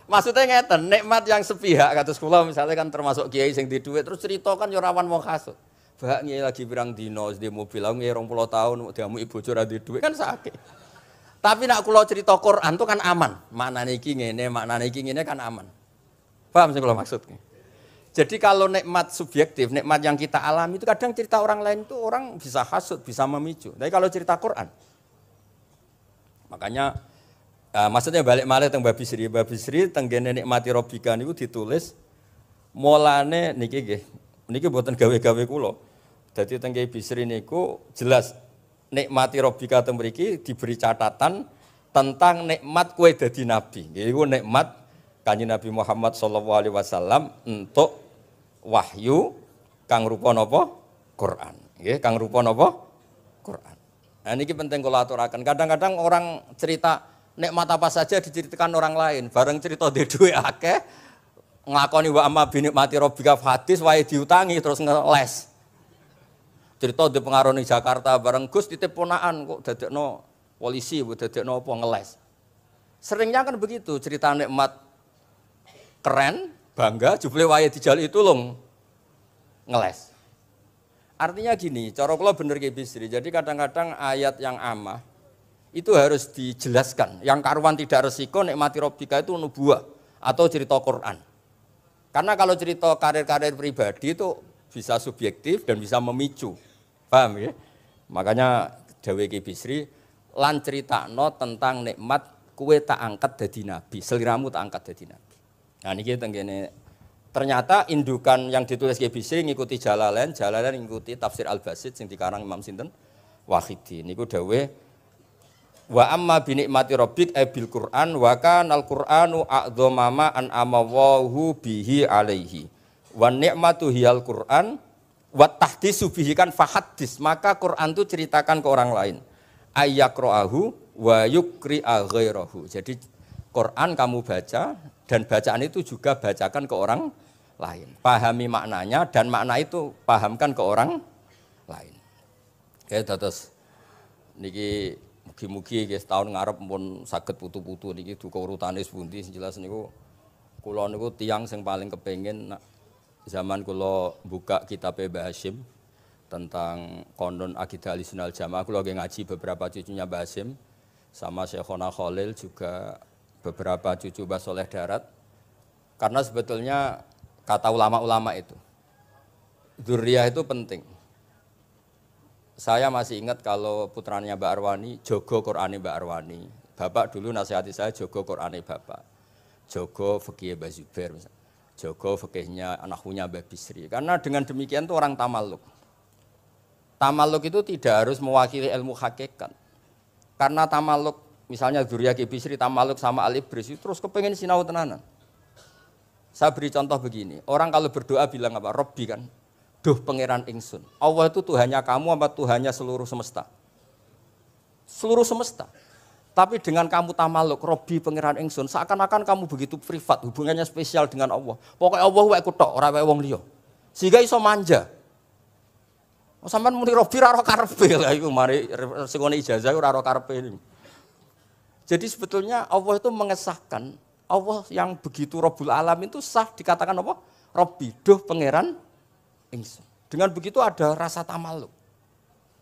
Speaker 1: Maksudnya ngeten, nikmat yang sepihak kados kula misalnya kan termasuk kiai sing di dhuwit terus cerita kan ya rawan wong hasud. Bak kiai lagi pirang dino di mobil aku 20 tahun diamuki bojo ra di dhuwit kan sakit. Tapi nak kula cerita Quran itu kan aman. Maknane iki ngene, maknane iki ngene kan aman. Paham sing kula maksud? Jadi kalau nikmat subjektif, nikmat yang kita alami itu kadang cerita orang lain itu orang bisa hasud, bisa memicu. Tapi kalau cerita Quran, makanya maksudnya balik malih teng Babi Sri teng gene nikmati Rabbika niku ditulis mulane niki nggih. Niki mboten gawe-gawe kula. Dadi teng Babi Sri niku jelas nikmati Rabbika teng mriki diberi catatan tentang nikmat kowe dadi nabi. Iku nikmat Kanjeng Nabi Muhammad sallallahu alaihi wasallam untuk wahyu kang rupa napa? Quran. Nggih, kang rupa napa? Quran. Nah niki penting kula aturaken. Kadang-kadang orang cerita nikmat apa saja diceritakan orang lain, bareng cerita dhe dhuwit akeh nglakoni wa amma bi nikmati Rabbika hadis wae diutangi terus ngeles. Cerita di pengaruh di Jakarta bareng Gus titip ponakan kok dadekno polisi, dadekno apa ngeles. Seringnya kan begitu, cerita nikmat keren, bangga, jebule wae dijali tulung ngeles. Artinya gini, cara kula bener Ki Bisri. Jadi kadang-kadang ayat yang amah itu harus dijelaskan. Yang karuan tidak resiko nikmati Rabbika itu nubuwah atau cerita Quran. Karena kalau cerita karir-karir pribadi itu bisa subjektif dan bisa memicu. Paham ya? Makanya dawuh Ki Bisri lan critakno tentang nikmat kowe tak angkat dadi nabi, seliramu tak angkat dadi nabi. Nah niki tenggene ternyata indukan yang ditulis Ki Bisri ngikuti Jalalain ngikuti tafsir Al-Basit sing dikarang Imam sinten Wahidi. Niku dawuh wa amma bi nikmati rabbik bil Qur'an wa kanal Qur'anu a'dzama ma an amawahu bihi alaihi. Wa nikmatu hiyal Qur'an wa tahdisu bihi kan fahadis, maka Quran itu ceritakan ke orang lain. Ayyaqra'ahu wa yukri'a ghairahu. Jadi Quran kamu baca dan bacaan itu juga bacakan ke orang lain. Pahami maknanya dan makna itu pahamkan ke orang lain. Oke, terus niki mugi-mugi nggih setahun ngarep pun saged putu-putu niki duka urutane pundi jelas niku kula niku tiyang sing paling kepengin zaman kula buka kitab Mbah Hasyim tentang konon akidah Ahlussunnah wal Jamaah, kula ngaji beberapa cucunya Mbah Hasyim sama Syekhona Khalil juga beberapa cucu Mbah Soleh Darat. Karena sebetulnya kata ulama-ulama itu dzurriyah itu penting. Saya masih ingat kalau putranya Mbak Arwani jogo Qur'ane Mbak Arwani. Bapak dulu nasihati saya jogo Qur'ane Bapak. Jogo fikih Mbah Zubair misalnya. Jogo fikihnya anaknya Mbah Bisri. Karena dengan demikian itu orang tamaluk. Tamaluk itu tidak harus mewakili ilmu hakikat. Karena tamaluk, misalnya dzurriyyah Ki Bisri tamaluk sama Al-Ibris, terus kepengen sinau tenanan. Saya beri contoh begini, orang kalau berdoa bilang apa? Robbi kan, duh pangeran ingsun. Allah itu Tuhannya kamu apa Tuhannya seluruh semesta? Seluruh semesta. Tapi dengan kamu tamaluk, Robbi pangeran ingsun, seakan-akan kamu begitu privat, hubungannya spesial dengan Allah. Pokoknya Allah wae kutok, ora wae wong liya. Sehingga iso manja. Sampeyan muni Robbi ora karepe lha iku mari sing ngene ijazah ora karepe. Jadi sebetulnya Allah itu mengesahkan Allah yang begitu Rabbul Alamin itu sah dikatakan apa? Rabbi, duh pangeran ingsun. Dengan begitu ada rasa tamaluk.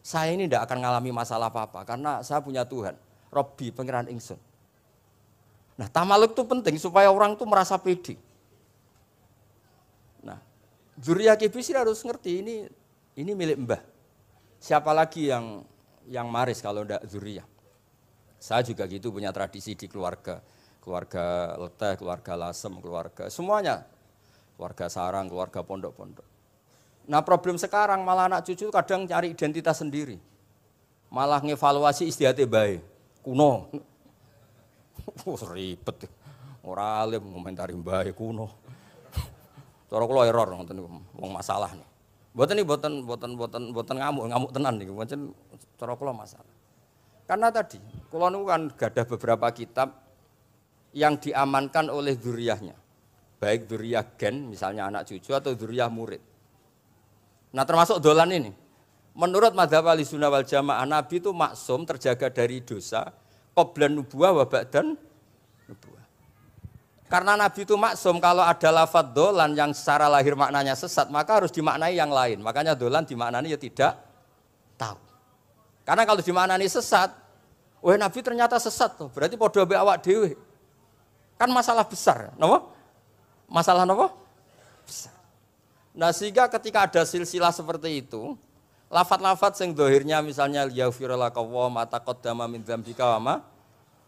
Speaker 1: Saya ini tidak akan mengalami masalah apa-apa karena saya punya Tuhan. Rabbi, pangeran ingsun. Nah, tamaluk itu penting supaya orang itu merasa pede. Nah, Dzurriyyah Bisri harus ngerti ini milik mbah. Siapa lagi yang maris kalau tidak Dzurriyyah? Saya juga gitu punya tradisi di keluarga leteh, keluarga lasem, keluarga semuanya, keluarga sarang, keluarga pondok-pondok. Nah problem sekarang malah anak cucu kadang cari identitas sendiri, malah ngevaluasi istiadatnya baik, kuno, ribet, orang alim ngomentari baik kuno, cara kalau error, ngomong masalah nih, buatan ngamuk tenan nih, buatan cara kalau masalah. Karena tadi, kalau nu kan gadah beberapa kitab yang diamankan oleh dzurriyyahnya, baik dzurriyyah gen, misalnya anak cucu atau dzurriyyah murid. Nah termasuk dolan ini, menurut madzhab Ahlussunnah wal Jamaah, Nabi itu maksum terjaga dari dosa, qablan nubuwah wa ba'dan nubuwah. Karena Nabi itu maksum, kalau ada lafadz dolan yang secara lahir maknanya sesat, maka harus dimaknai yang lain. Makanya dolan dimaknai ya tidak tahu. Karena kalau dimaknai sesat, wah Nabi ternyata sesat tuh, berarti podo be awak dhewe. Kan masalah besar, napa? Masalah napa? Besar. Nah, sehingga ketika ada silsilah seperti itu, lafat-lafat sing dohirnya misalnya yaghfir laka wa ma taqaddama min dzambika wa ma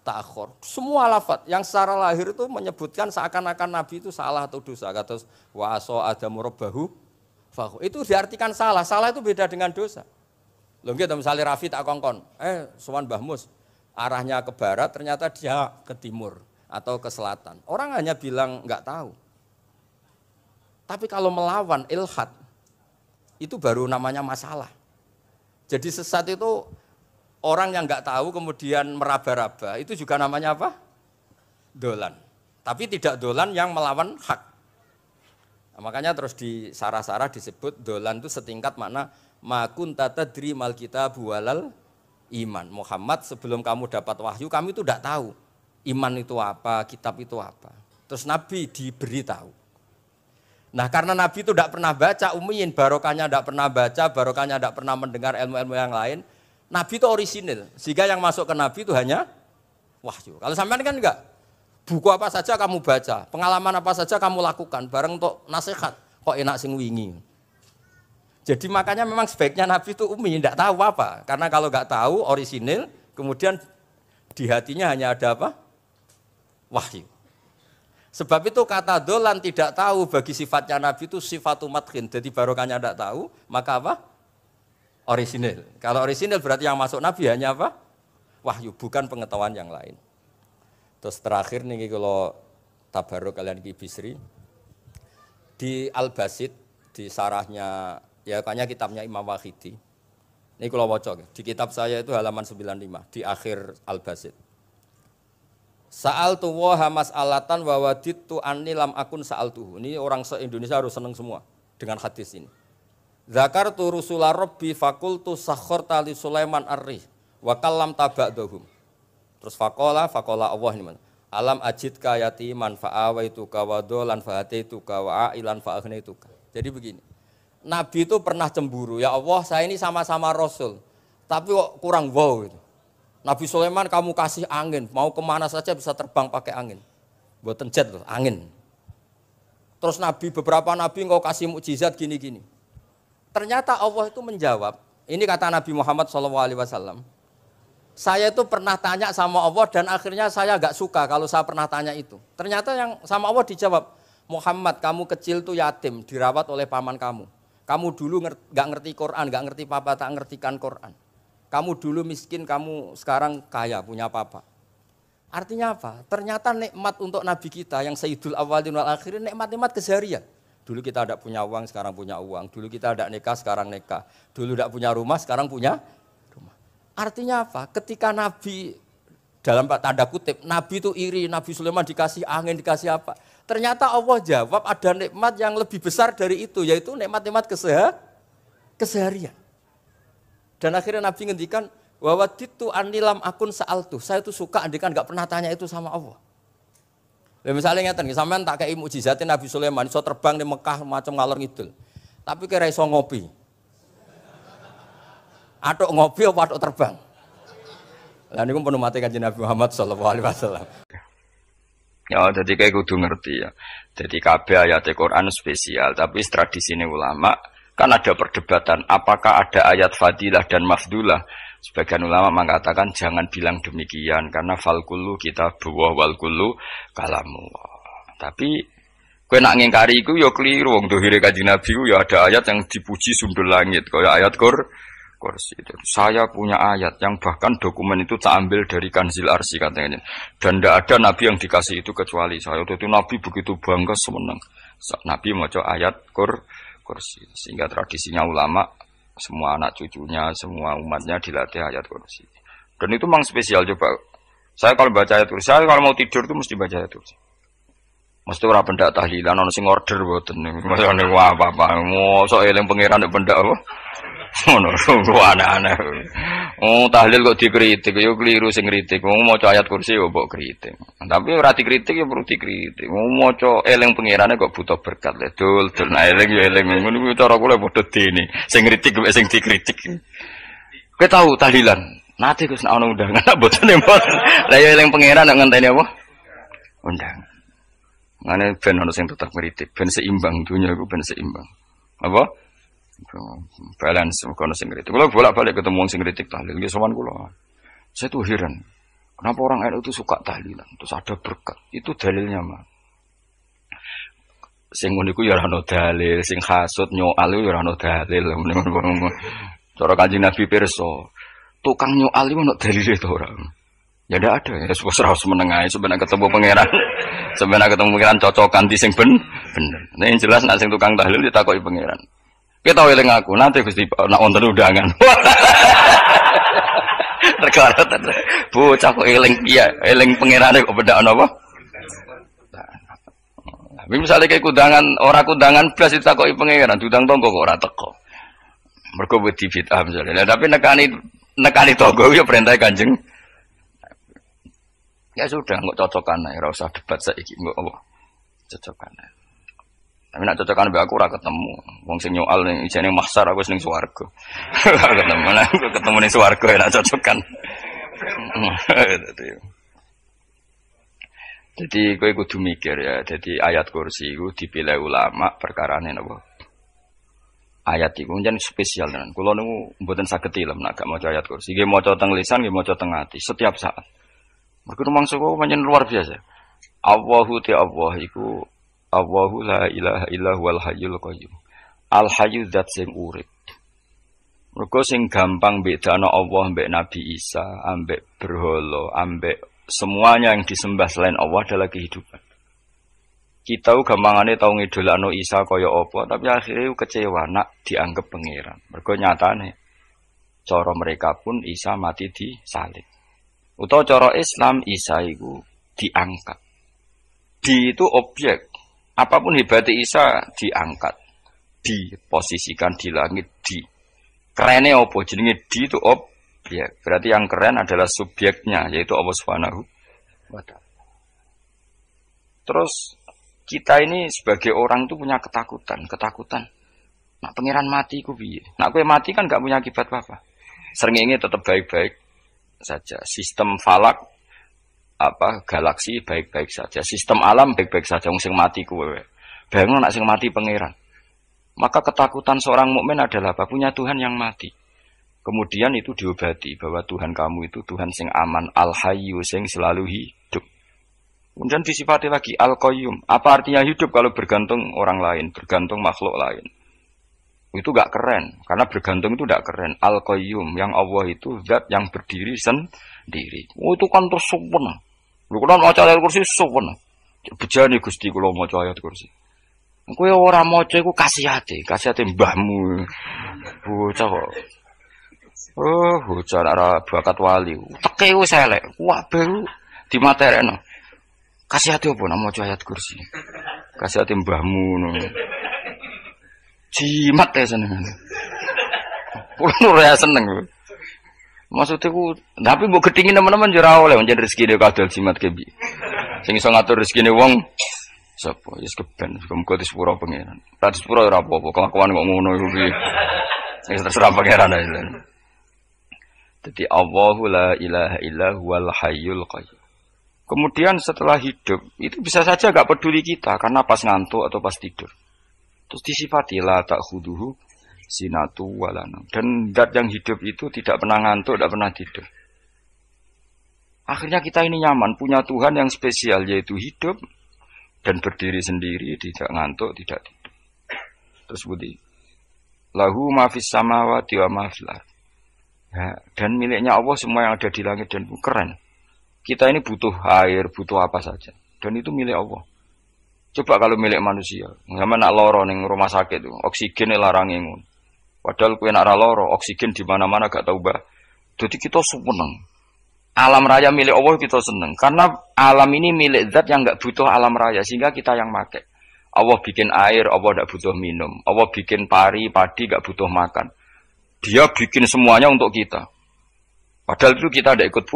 Speaker 1: ta'akhkhar. Semua lafat yang secara lahir itu menyebutkan seakan-akan Nabi itu salah atau dosa. Kata wa asa adamu rabbahu fahu. Itu diartikan salah. Salah itu beda dengan dosa. Lho nggih misalnya Rafi tak kongkon, sowan Mbah Mus, arahnya ke barat ternyata dia ke timur atau ke selatan. Orang hanya bilang enggak tahu. Tapi kalau melawan ilhad, itu baru namanya masalah. Jadi sesat itu orang yang enggak tahu kemudian meraba-raba, itu juga namanya apa? Dolan. Tapi tidak dolan yang melawan hak. Nah, makanya terus di sarah-sarah disebut dolan itu setingkat makna ma kunta tadri mal kitabu walal iman. Muhammad sebelum kamu dapat wahyu, kami itu tidak tahu iman itu apa, kitab itu apa. Terus Nabi diberi tahu. Nah karena Nabi itu tidak pernah baca, ummiyin, barokahnya tidak pernah baca, barokahnya tidak pernah mendengar ilmu-ilmu yang lain. Nabi itu orisinil, sehingga yang masuk ke Nabi itu hanya wahyu. Kalau sampean kan enggak, buku apa saja kamu baca, pengalaman apa saja kamu lakukan, bareng untuk nasihat, kok enak sing wingi. Jadi makanya memang sebaiknya Nabi itu ummi, tidak tahu apa. Karena kalau nggak tahu orisinil, kemudian di hatinya hanya ada apa? Wahyu. Sebab itu kata dolan tidak tahu bagi sifatnya Nabi itu sifatu madkhin. Jadi barokahnya tidak tahu, maka apa? Orisinil. Kalau orisinil berarti yang masuk Nabi hanya apa? Wahyu, bukan pengetahuan yang lain. Terus terakhir nih kalau tabaruk kalian Ki Bisri, di Al-Basit, di sarahnya, ya kayaknya kitabnya Imam Wahidi. Ini kalau wocok, di kitab saya itu halaman 95, di akhir Al-Basit. Sa'altu waha mas'alatan wa wadittu anni lam akun sa'altuhu. Ini orang se-Indonesia harus senang semua dengan hadis ini. Zakartu rusula rabbi fakultu sakhorta li Sulaiman ar-rih wa kallam taba'dahum. Terus faqala Allah ini mana? Alam ajidka yatiman fa'awaituka wa dolan fa'ataituka wa a'ilan fa'agnaituka. Jadi begini. Nabi itu pernah cemburu, ya Allah saya ini sama-sama Rasul, tapi kok kurang wow gitu. Nabi Sulaiman kamu kasih angin, mau kemana saja bisa terbang pakai angin. Buatan jet loh, angin. Terus beberapa Nabi engkau kasih mukjizat gini-gini. Ternyata Allah itu menjawab, ini kata Nabi Muhammad SAW, saya itu pernah tanya sama Allah dan akhirnya saya agak suka kalau saya pernah tanya itu. Ternyata yang sama Allah dijawab, Muhammad kamu kecil tuh yatim, dirawat oleh paman kamu. Kamu dulu nggak ngerti Quran, nggak ngerti papa, tak ngertikan Quran. Kamu dulu miskin, kamu sekarang kaya, punya papa. Artinya apa? Ternyata nikmat untuk Nabi kita yang Sayyidul Awwalin wal Akhirin, nikmat-nikmat keseharian. Dulu kita tidak punya uang, sekarang punya uang. Dulu kita tidak nikah, sekarang nikah. Dulu tidak punya rumah, sekarang punya rumah. Artinya apa? Ketika Nabi, dalam tanda kutip, Nabi itu iri, Nabi Sulaiman dikasih angin, dikasih apa. Ternyata Allah jawab ada nikmat yang lebih besar dari itu, yaitu nikmat-nikmat keseharian. Dan akhirnya Nabi ngendikan, wawaditu anilam akun sa'altu. Saya itu suka andikan nggak pernah tanya itu sama Allah. Misalnya ngeten, sampean tak kei mukjizatin Nabi Sulaiman iso terbang di Mekah macam ngalor ngidul. Tapi kira iso ngopi. Atuk ngopi apa atuk terbang? Lah niku pun mate Kanjeng Nabi Muhammad sallallahu alaihi wasallam. Ya, jadi kayak kudu ngerti ya. Jadi kabeh ayat Al-Qur'an spesial, tapi tradisine ulama kan ada perdebatan apakah ada ayat fadilah dan mafdulah. Sebagian ulama mengatakan jangan bilang demikian karena fal kullu kitabullah wal kullu kalamullah. Tapi kowe nak ngingkari iku ya keliru wong dohire Kanjeng Nabi ku ya ada ayat yang dipuji sundul langit kaya ayat kursi itu. Saya punya ayat yang bahkan dokumen itu tak ambil dari Kanzil Arsy katanya. Dan tidak ada nabi yang dikasih itu kecuali saya. Itu nabi begitu bangga semenang. Nabi maca ayat kursi. Sehingga tradisinya ulama semua anak cucunya, semua umatnya dilatih ayat kursi. Dan itu memang spesial coba. Saya kalau baca ayat kursi, saya kalau mau tidur itu mesti baca ayat kursi. Mesti ora pendak tahlilan ono sing order mboten niku. Masane apa-apa. Mosok eling pangeran nek pendak apa? Ngono aneh-aneh. Oh, tahlil kok dikritik ya keliru sing kritik. Wong maca ayat kursi yo mbok kritik. Tapi ora dikritik ya perlu dikritik. Wong maca eling pangerane kok butuh berkat. Dul nah eling ya eling ngono kuwi cara kula padha dene. Sing kritik mek sing dikritik. Kowe tahu tahlilan? Nate Gus nek ana undangan mboten mboten. Lah ya eling pangeran nek ngenteni apa? Undangan. Ngene ben ono sing tetep kritik, ben seimbang dunia iku ben seimbang. Apa? Balance kono sing kritik. Kalau bolak-balik ketemu wong sing kritik tahlil, nggih sowan kula. Saya tuh heran. Kenapa orang NU itu suka tahlilan? Terus ada berkat. Itu dalilnya mah. Sing ngono iku ya ora ono dalil, sing hasud nyoal ya ora ono dalil. Cara Kanjeng Nabi pirsa, tukang nyoal iku ono dalile to ora? Ya ndak ada. Ya wis ora menengae sebenarnya ketemu pangeran. Sebenarnya ketemu pangeran cocokan di sing bener. Nah, yang jelas nek sing tukang tahlil ditakoki pangeran. Kita tahu eling aku, nanti Gusti nak wonten undangan. Regara bocah kok eling iya, eling pangerane kok bedakno apa? Tapi misalnya kayak kudangan, orang kudangan blas ditakoki pangeran, diundang tonggo kok ora teko. Mergo wedi bid'ah misalnya. Tapi nekani tonggo ya perintah Kanjeng. Ya sudah, kok cocokan ae, ora usah debat saiki kok apa. Cocokan ae. Tapi nak cocokan mbek aku ora ketemu. Wong sing nyoal ning ijene mahsyar aku wis ning swarga. Ketemu lah, ketemu ning swarga ya nak cocokan. Jadi kowe kudu mikir ya. Jadi ayat kursi iku dipilih ulama perkarane napa? Ayat iku njen spesial tenan. Kula niku mboten saged ilem nek gak maca ayat kursi. Nggih maca teng lisan, nggih maca teng ati setiap saat. Mergo mangsa kok pancen luar biasa. Allahu ta'ala iku Allahu la ilaha illa huwal hayyul qayyum. Al hayyu zat sing urip. Mergo sing gampang bedana Allah mbek Nabi Isa, ambek berhala, ambek semuanya yang disembah selain Allah adalah kehidupan. Kita gampangane tau ngidolakno Isa kaya apa, tapi akhirnya kecewa nak dianggap pangeran. Mergo nyatane cara mereka pun Isa mati disalib. Utawa cara Islam Isa iku diangkat. Di itu objek. Apapun hebatnya Isa diangkat, diposisikan di langit, di kerene apa jenenge di itu objek. Berarti yang keren adalah subjeknya yaitu Allah Subhanahu wa taala. Terus kita ini sebagai orang itu punya ketakutan. Nak pangeran mati ku piye? Nak kowe mati kan gak punya akibat apa-apa. Srengenge tetap baik-baik saja. Sistem falak galaksi baik-baik saja, sistem alam baik-baik saja. Wong sing mati kuwe, bayangno nek sing mati pangeran. Maka ketakutan seorang mukmin adalah apa? Punya Tuhan yang mati. Kemudian itu diobati bahwa Tuhan kamu itu Tuhan sing aman, al-hayyu sing selalu hidup. Kemudian disifati lagi al-qayyum. Apa artinya hidup kalau bergantung orang lain, bergantung makhluk lain? Itu gak keren, karena bergantung itu gak keren. Al-qayyum, yang Allah itu zat yang berdiri sendiri. Oh itu kan terus sempurna. Lho kula maca ayat kursi sempurna. Bejane Gusti kula maca ayat kursi. Kowe ora maca iku kasihate mbahmu. Bocah kok. Oh, bocah ora bakat wali. Teke wis elek. Wah, baru dimaterekno. Kasihate opo nek maca ayat kursi? Kasihate mbahmu ngono. Jimat ya seneng. Kulo ora seneng. Maksudnya ku, tapi mbok gedingin teman-teman jera oleh menjadi rezeki dia kadal jimat kebi.
Speaker 2: Sing iso ngatur rezekine wong sapa? Wis keben, muga disepuro pangeran. Tak disepuro ora apa-apa, kelakuan kok ngono iku piye. Wis terserah pangeran ae. Jadi Allahu la ilaha illa huwal hayyul qayyum. Kemudian setelah hidup, itu bisa saja gak peduli kita karena pas ngantuk atau pas tidur. Terus disifati la ta'khuduhu sinatu walanam. Dan zat yang hidup itu tidak pernah ngantuk, tidak pernah tidur. Akhirnya kita ini nyaman, punya Tuhan yang spesial yaitu hidup dan berdiri sendiri, tidak ngantuk, tidak tidur. Terus budi. Lahu ma fis samawati wa ma fil ardh. Ya, dan miliknya Allah semua yang ada di langit dan bumi. Keren. Kita ini butuh air, butuh apa saja. Dan itu milik Allah. Coba kalau milik manusia. Sama nak loro ning rumah sakit itu, oksigen larang ngono. Padahal kowe nak ra loro, oksigen di mana-mana gak tahu bah. Jadi kita seneng. Alam raya milik Allah kita seneng. Karena alam ini milik zat yang gak butuh alam raya. Sehingga kita yang pakai. Allah bikin air, Allah gak butuh minum. Allah bikin padi gak butuh makan. Dia bikin semuanya untuk kita. Padahal itu kita tidak ikut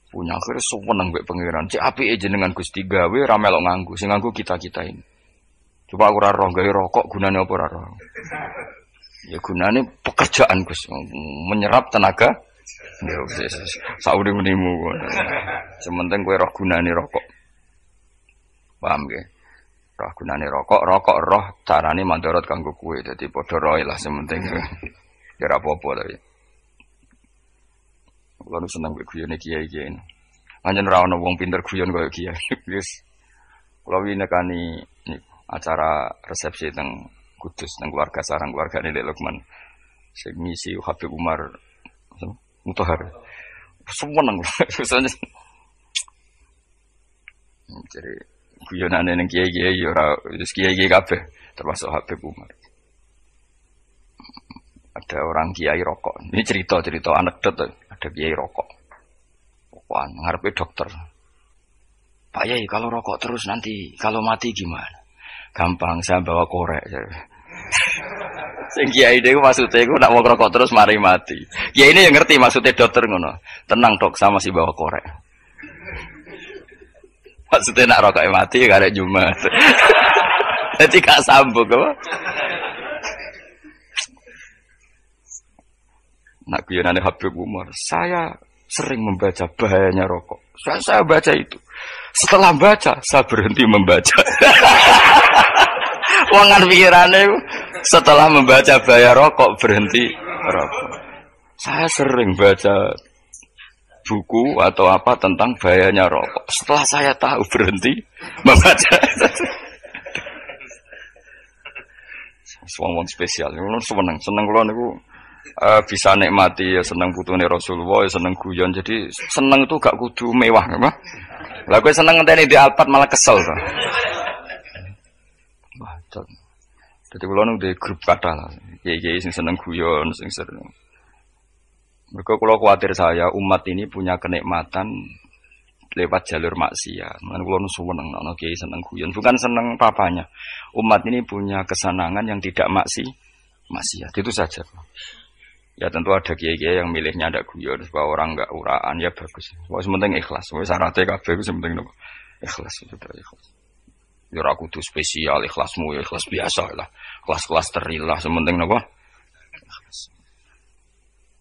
Speaker 2: punya. Akhirnya seneng mbek pangeran. Cek apike jenengan Gusti gawe ra melok nganggo. Sing nganggo kita-kita ini. Coba aku ora roh gawe rokok gunane apa ora roh. Ya gunane pekerjaan Gus, menyerap tenaga. Ya wis saurip-uripmu. Sementing kowe roh gunane rokok. Paham nggih? Roh gunane rokok roh carane mandorot kanggo kowe. Dadi padha roe lah sementing. Ya apa-apa tapi. Kulo seneng mbek guyone kiai-kiai. Anjen ra ono wong pinter guyon kaya kiai. Wis. Kulo winekani acara resepsi teng Kudus teng keluarga sarang keluargane Lek Lukman. Sing ngisi Habib Umar Mutahar. Seneng. Jadi guyonane ning kiai-kiai ya ora wis kiai-kiai kabeh termasuk Habib Umar. Ada orang kiai rokok. Ini cerita anekdot. Ada kiai rokok. Rokokan ngarepe dokter. Pak Yai, kalau rokok terus nanti kalau mati gimana? Gampang, saya bawa korek. Sing kiai niku maksudnya iku nak mau rokok terus mari mati. Kiai ini yang ngerti maksudnya dokter ngono. Tenang dok, sama si bawa korek. Maksudnya nak rokoknya mati gak ada Jumat. Jadi gak sambung apa? Nak guyonane Habib Umar, saya sering membaca bahayanya rokok. Saya baca itu. Setelah baca, saya berhenti membaca. Wangan pikirannya setelah membaca bahaya rokok berhenti rokok. Saya sering baca buku atau apa tentang bahayanya rokok. Setelah saya tahu berhenti membaca. Wong spesial, seneng kula niku. Bisa nikmati ya seneng putune Rasulullah ya seneng guyon jadi seneng itu gak kudu mewah apa lah kowe seneng ngenteni di Alphard malah kesel to wah dadi kula nang di grup kathah lah kiai-kiai sing seneng guyon sing sering mergo kula kuwatir saya umat ini punya kenikmatan lewat jalur maksiat men kula nu seneng ana kiai seneng guyon bukan seneng papanya umat ini punya kesenangan yang tidak maksiat itu saja. Ya tentu ada kiai-kiai yang milihnya ada guyon supaya orang enggak uraan ya bagus. Wes penting ikhlas. Wes syaratnya kabeh iku penting nopo? Ikhlas itu ikhlas. Ya ora kudu spesial ikhlasmu ya ikhlas biasa lah. Kelas-kelas terilah sementing nopo? Ikhlas.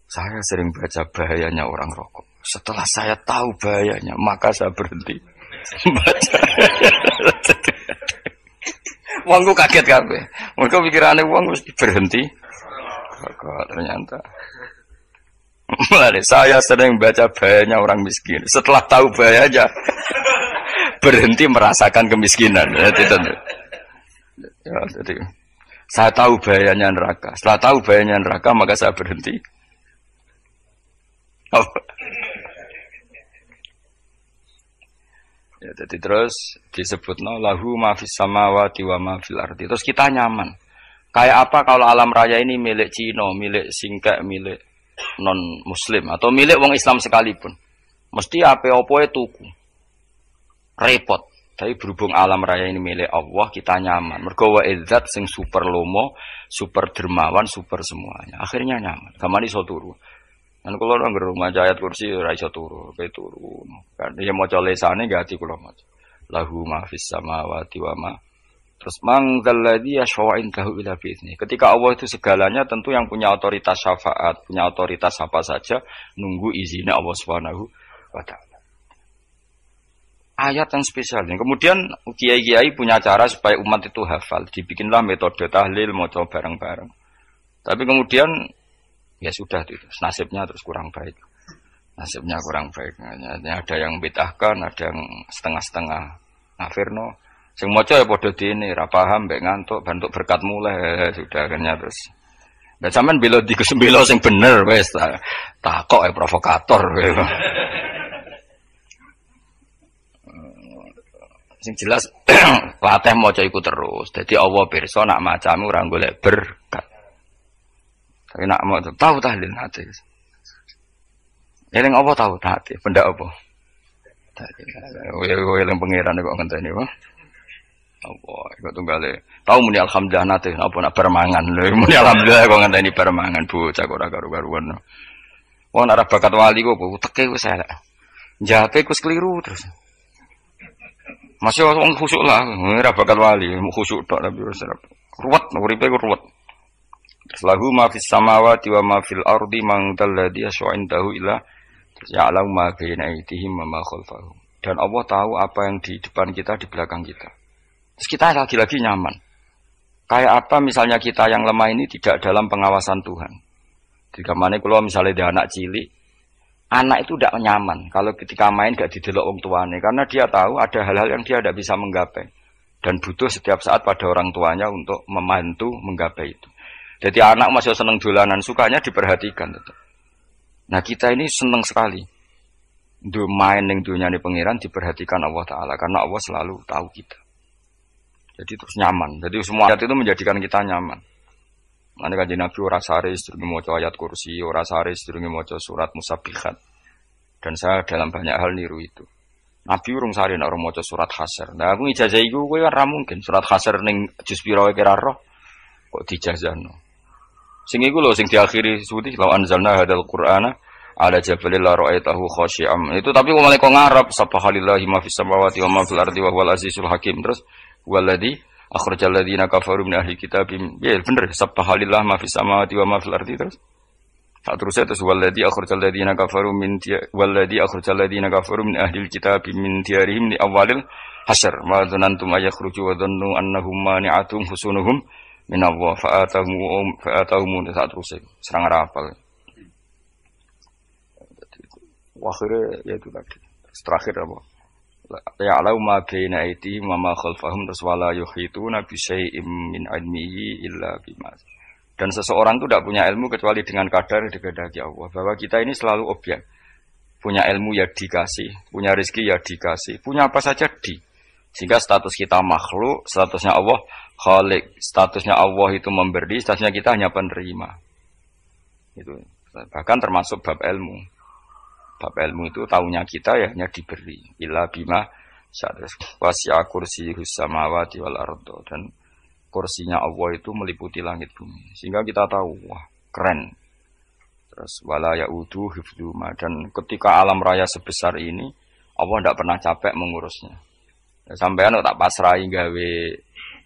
Speaker 2: Saya sering baca bahayanya orang rokok. Setelah saya tahu bahayanya, maka saya berhenti baca. Wongku kaget kabeh. Mergo pikirane wong wis berhenti. Kok ternyata saya sering baca bahayanya orang miskin. Setelah tahu bahayanya berhenti merasakan kemiskinan. Jadi saya tahu bahayanya neraka. Setelah tahu bahayanya neraka maka saya berhenti. Ya, jadi terus disebutno lahu ma fis samawati wa ma fil ardi. Terus kita nyaman. Kayak apa kalau alam raya ini milik Cina, milik Singkek, milik non-muslim atau milik wong Islam sekalipun. Mesti apa-apa tuku. Repot. Tapi berhubung alam raya ini milik Allah, kita nyaman. Mergo wa izzat sing super lomo, super dermawan, super semuanya. Akhirnya nyaman. Gamane iso turu. Kan kula nang rumah ayat kursi ora iso turu, pe turu. Kan ya maca lesane gak ati kula maca. lahu ma fis samawati wa ma. Terus man dzalladzi yashfa'u indahu illa bi'idznih. Ketika Allah itu segalanya, tentu yang punya otoritas syafaat, punya otoritas apa saja, nunggu izinnya Allah Subhanahu wa taala. Ayat yang spesial. Kemudian kiai-kiai punya cara supaya umat itu hafal. Dibikinlah metode tahlil, maca bareng-bareng. Tapi kemudian ya sudah itu, nasibnya terus kurang baik. Nasibnya kurang baik. Ada yang bid'ahkan, ada yang setengah-setengah ngafirno. Sing maca ya padha dene, ra paham mbek ngantuk, bantuk berkat mulai sudah akhirnya terus. Lah sampean bela dikesembelo sing bener wis takok provokator. Sing jelas latih maca iku terus. Dadi Allah pirsa nak macamu ora golek berkat. Tapi nak mau tahu tahlil hati. Eling apa tahu hati? Benda apa? Eling pangeran kok ngenteni wae. Allah, iku tunggale. Tahu muni alhamdulillah nate apa nak permangan lho. Muni alhamdulillah kok ngenteni permangan bocah kok ora karu-karuan. Wong ora bakat wali kok teke wis elek. Njape wis keliru terus. Masih wong khusuk lah, ora bakat wali, khusuk tok tapi wis ruwet, uripe ku ruwet. Terus lahu ma fis samawati wa ma fil ardi man dalladhi yash'indahu illa ya'lamu ma baina aydihim wa ma khalfahum. Dan Allah tahu apa yang di depan kita, di belakang kita. Terus kita lagi-lagi nyaman. Kayak apa misalnya kita yang lemah ini tidak dalam pengawasan Tuhan. Jika mana kalau misalnya dia anak cilik, anak itu tidak nyaman kalau ketika main gak didelok wong tuane, karena dia tahu ada hal-hal yang dia tidak bisa menggapai dan butuh setiap saat pada orang tuanya untuk membantu menggapai itu. Jadi anak masih seneng dolanan, sukanya diperhatikan tetap. Nah kita ini seneng sekali main ning dunyane pangeran diperhatikan Allah Ta'ala, karena Allah selalu tahu kita. Jadi terus nyaman. Jadi semua ayat itu menjadikan kita nyaman. Nanti Kanjeng Nabi ora sare sedurunge maca ayat kursi, ora sare sedurunge maca surat Musabbihat. Dan saya dalam banyak hal niru itu. Nabi urung sare nek ora maca surat Hasyr. Nah aku ijazah iku kowe kan ra mungkin surat Hasyr ning juz pira wae kira roh kok dijazahno. Sing iku lho sing diakhiri suti law anzalna hadzal qur'ana ala jabalil la ra'aitahu khashi'am. Itu tapi kok malah kok ngarep subhanallahi ma fis samawati wa ma fil ardi wa huwal azizul hakim. Terus waladhi akhrajal ladzina kafaru min ahli kitab. Ya bener subhanallah ma fis samawati wa ma fil ardi. Terus tak terus terus waladhi akhrajal ladzina kafaru min waladhi akhrajal ladzina kafaru min ahli kitab min diyarihim li awalil hasyr ma dzanantum ayakhruju wa dhannu annahum mani'atum husunuhum min Allah fa'atahum tak terus serang rapal. Akhirnya ya itu tadi. Terakhir apa? Ya'lamu ma baina aydihim wa ma khalfahum wala yuhituna bi syai'in min 'ilmihi illa bima. Dan seseorang itu tidak punya ilmu kecuali dengan kadar yang dikehendaki Allah. Bahwa kita ini selalu objek. Punya ilmu ya dikasih, punya rezeki ya dikasih, punya apa saja di. Sehingga status kita makhluk, statusnya Allah khalik, statusnya Allah itu memberi, statusnya kita hanya penerima. Itu bahkan termasuk bab ilmu. Bab ilmu itu taunya kita ya hanya diberi. Illa bima wasi'a kursiyuhus samawati wal ardo. Dan kursinya Allah itu meliputi langit bumi. Sehingga kita tahu, wah keren. Terus wala ya'udu hifdhuma. Dan ketika alam raya sebesar ini, Allah tidak pernah capek mengurusnya. Sampean tak pasrahi gawe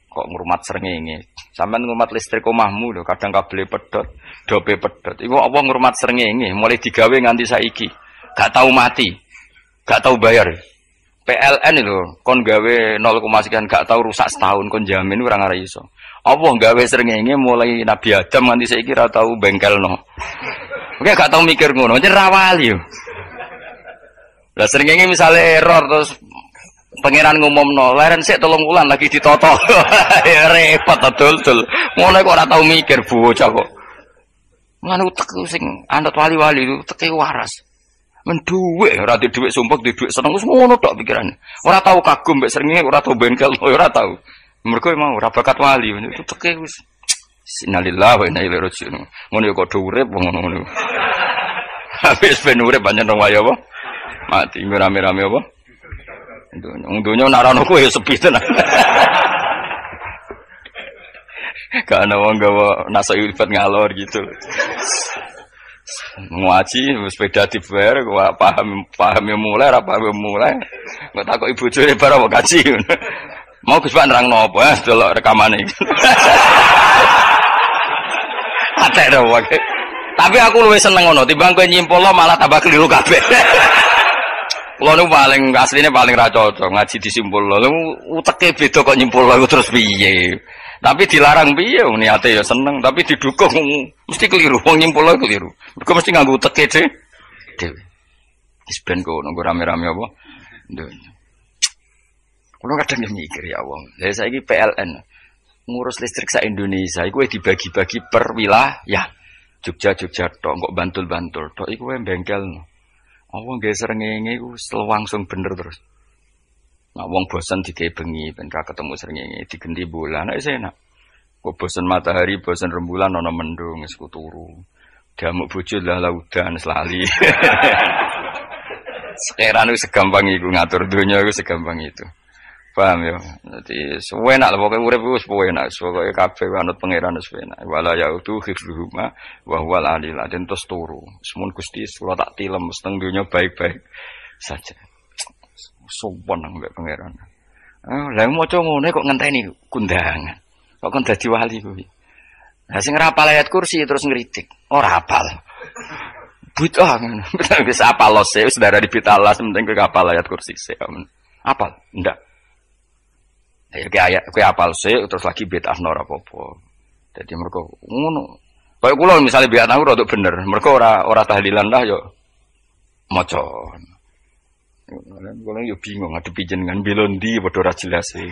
Speaker 2: kok ngurmat srengenge. Sampean ngurmat listrik omahmu lho, kadang kabel pedhot, dope pedhot. Iku apa ngurmat srengenge mulai digawe nganti saiki. Gak tahu mati, gak tahu bayar. PLN itu kon gawe 0, sekian gak tahu rusak setahun kon jamin ora ngara iso. Apa gawe srengenge mulai Nabi Adam nganti saiki ora tahu bengkelno. Oke gak tahu mikir ngono, jen rawali yo. Lah srengenge misale error terus pangeran ngumumno, leren sik 3 wulan lagi ditoto. Ya repot dul. Ngono kok ora tahu mikir bocah kok. Ngono utek sing anut wali-wali itu teke waras. Men dhuwit ora di dhuwit sumpek di dhuwit seneng wis ngono tok pikirane. Ora tahu kagum mbek srengenge, ora tahu bengkel, ora tahu. Mergo mau ora bakat wali itu teke wis innalillahi wa inna ilaihi raji'un. Ngono kok do urip ngono. Habis ben urip pancen wong wae apa? Mati rame-rame apa? Dunya nak ana kowe sepi tenan. Gak ana wong gawa nasa ibad ngalor gitu. Ngaji sepeda dibayar gua paham mulai ora paham mulai. Kok takoki bojone bar apa kaji. Mau Gus Pak nerangno apa delok rekamane. Ate ro wae. Tapi aku luwih seneng ngono timbang kowe nyimpulno malah tambah keliru kabeh. Kulo nu paling asline paling ra cocok ngaji disimpulno. Uteke beda kok nyimpulno iku terus piye. Tapi dilarang piye wong niate ya seneng, tapi didukung mesti keliru. Wong nyimpulno keliru. Mergo mesti nganggo uteke dhewe. Wis ben kono rame-rame apa? Ndonya. Kulo kadang mikir ya wong. Lah saiki PLN ngurus listrik sak Indonesia iku dibagi-bagi per wilayah. Jogja tok, kok Bantul tok iku wae bengkelno. Apa nggih srengenge iku langsung bener terus. Nah wong bosen digawe bengi ben ra ketemu srengenge digenti bola nek enak. Kok bosen matahari, bosen rembulan ana mendung wis turu. Damuk bojo lah laudan selali. Sekarang itu segampang itu ngatur dunia itu segampang itu. Paham ya? Jadi sewenak lah pokoknya urip wis enak, pokoke kabeh anut pangeran wis enak. Wala yautu hifdzuhuma wa huwal alil azim terus turu. Semun Gusti kula tak tilem seteng donya baik-baik saja. Sopan nang mbek pangeran. Lah maca ngene kok ngenteni kundangan. Kok kon dadi wali kuwi. Lah sing rapal ayat kursi terus ngritik. Ora hafal. Buta ngono. Wis apal lose wis darah dibitalas penting kowe hafal ayat kursi sik. Apal? Ndak. Ya kowe apal sik terus lagi bid'ah ora apa-apa. Dadi mergo ngono. Kaya kula misale bid'ah aku rada bener, mergo ora tahlilan lah yo maca. Kula yo bingung ngadepi jenengan belondi padha ora jelas e.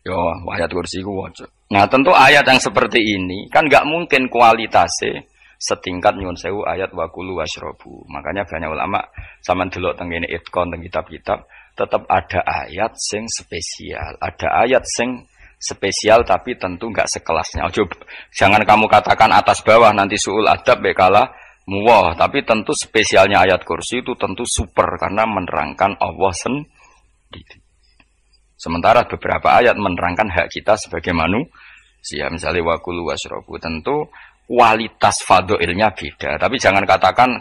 Speaker 2: Yo ayat kursi ku waca. Nah, tentu ayat yang seperti ini kan enggak mungkin kualitasnya setingkat nyuwun sewu ayat waqulu wasyrabu. Makanya banyak ulama sampean delok teng ngene itqon teng kitab-kitab tetap ada ayat sing spesial, ada ayat sing spesial tapi tentu enggak sekelasnya. Jangan kamu katakan atas bawah nanti suul adab bekala muwah, tapi tentu spesialnya ayat kursi itu tentu super karena menerangkan Allah sendiri. Sementara beberapa ayat menerangkan hak kita sebagai manusia, misalnya waqulu wasyrabu, tentu kualitas fadhailnya beda. Tapi jangan katakan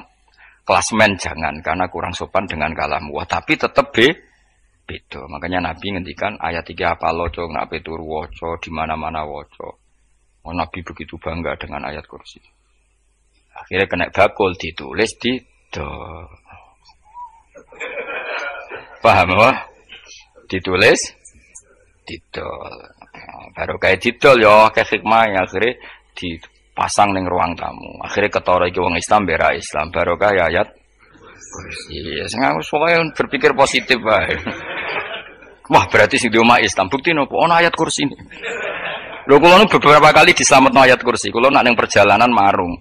Speaker 2: klasmen jangan karena kurang sopan dengan kalam wah, tapi tetap beda. Makanya Nabi ngendikan ayat 3 apa loco nak turu waca di mana-mana waca. Oh, Nabi begitu bangga dengan ayat kursi. Akhirnya kena bakul ditulis di paham apa? Ditulis didol. Baru kayak didol ya kayak hikmah akhirnya dipasang ning ruang tamu. Akhirnya ketara iki wong Islam bera Islam barokah ya ayat kursi. Sing aku pokoke berpikir positif wae. Wah, berarti sing di omah Islam bukti nopo ana ayat kursi ini. Lho kula nu beberapa kali diselametno ayat kursi. Kula nak ning perjalanan marung.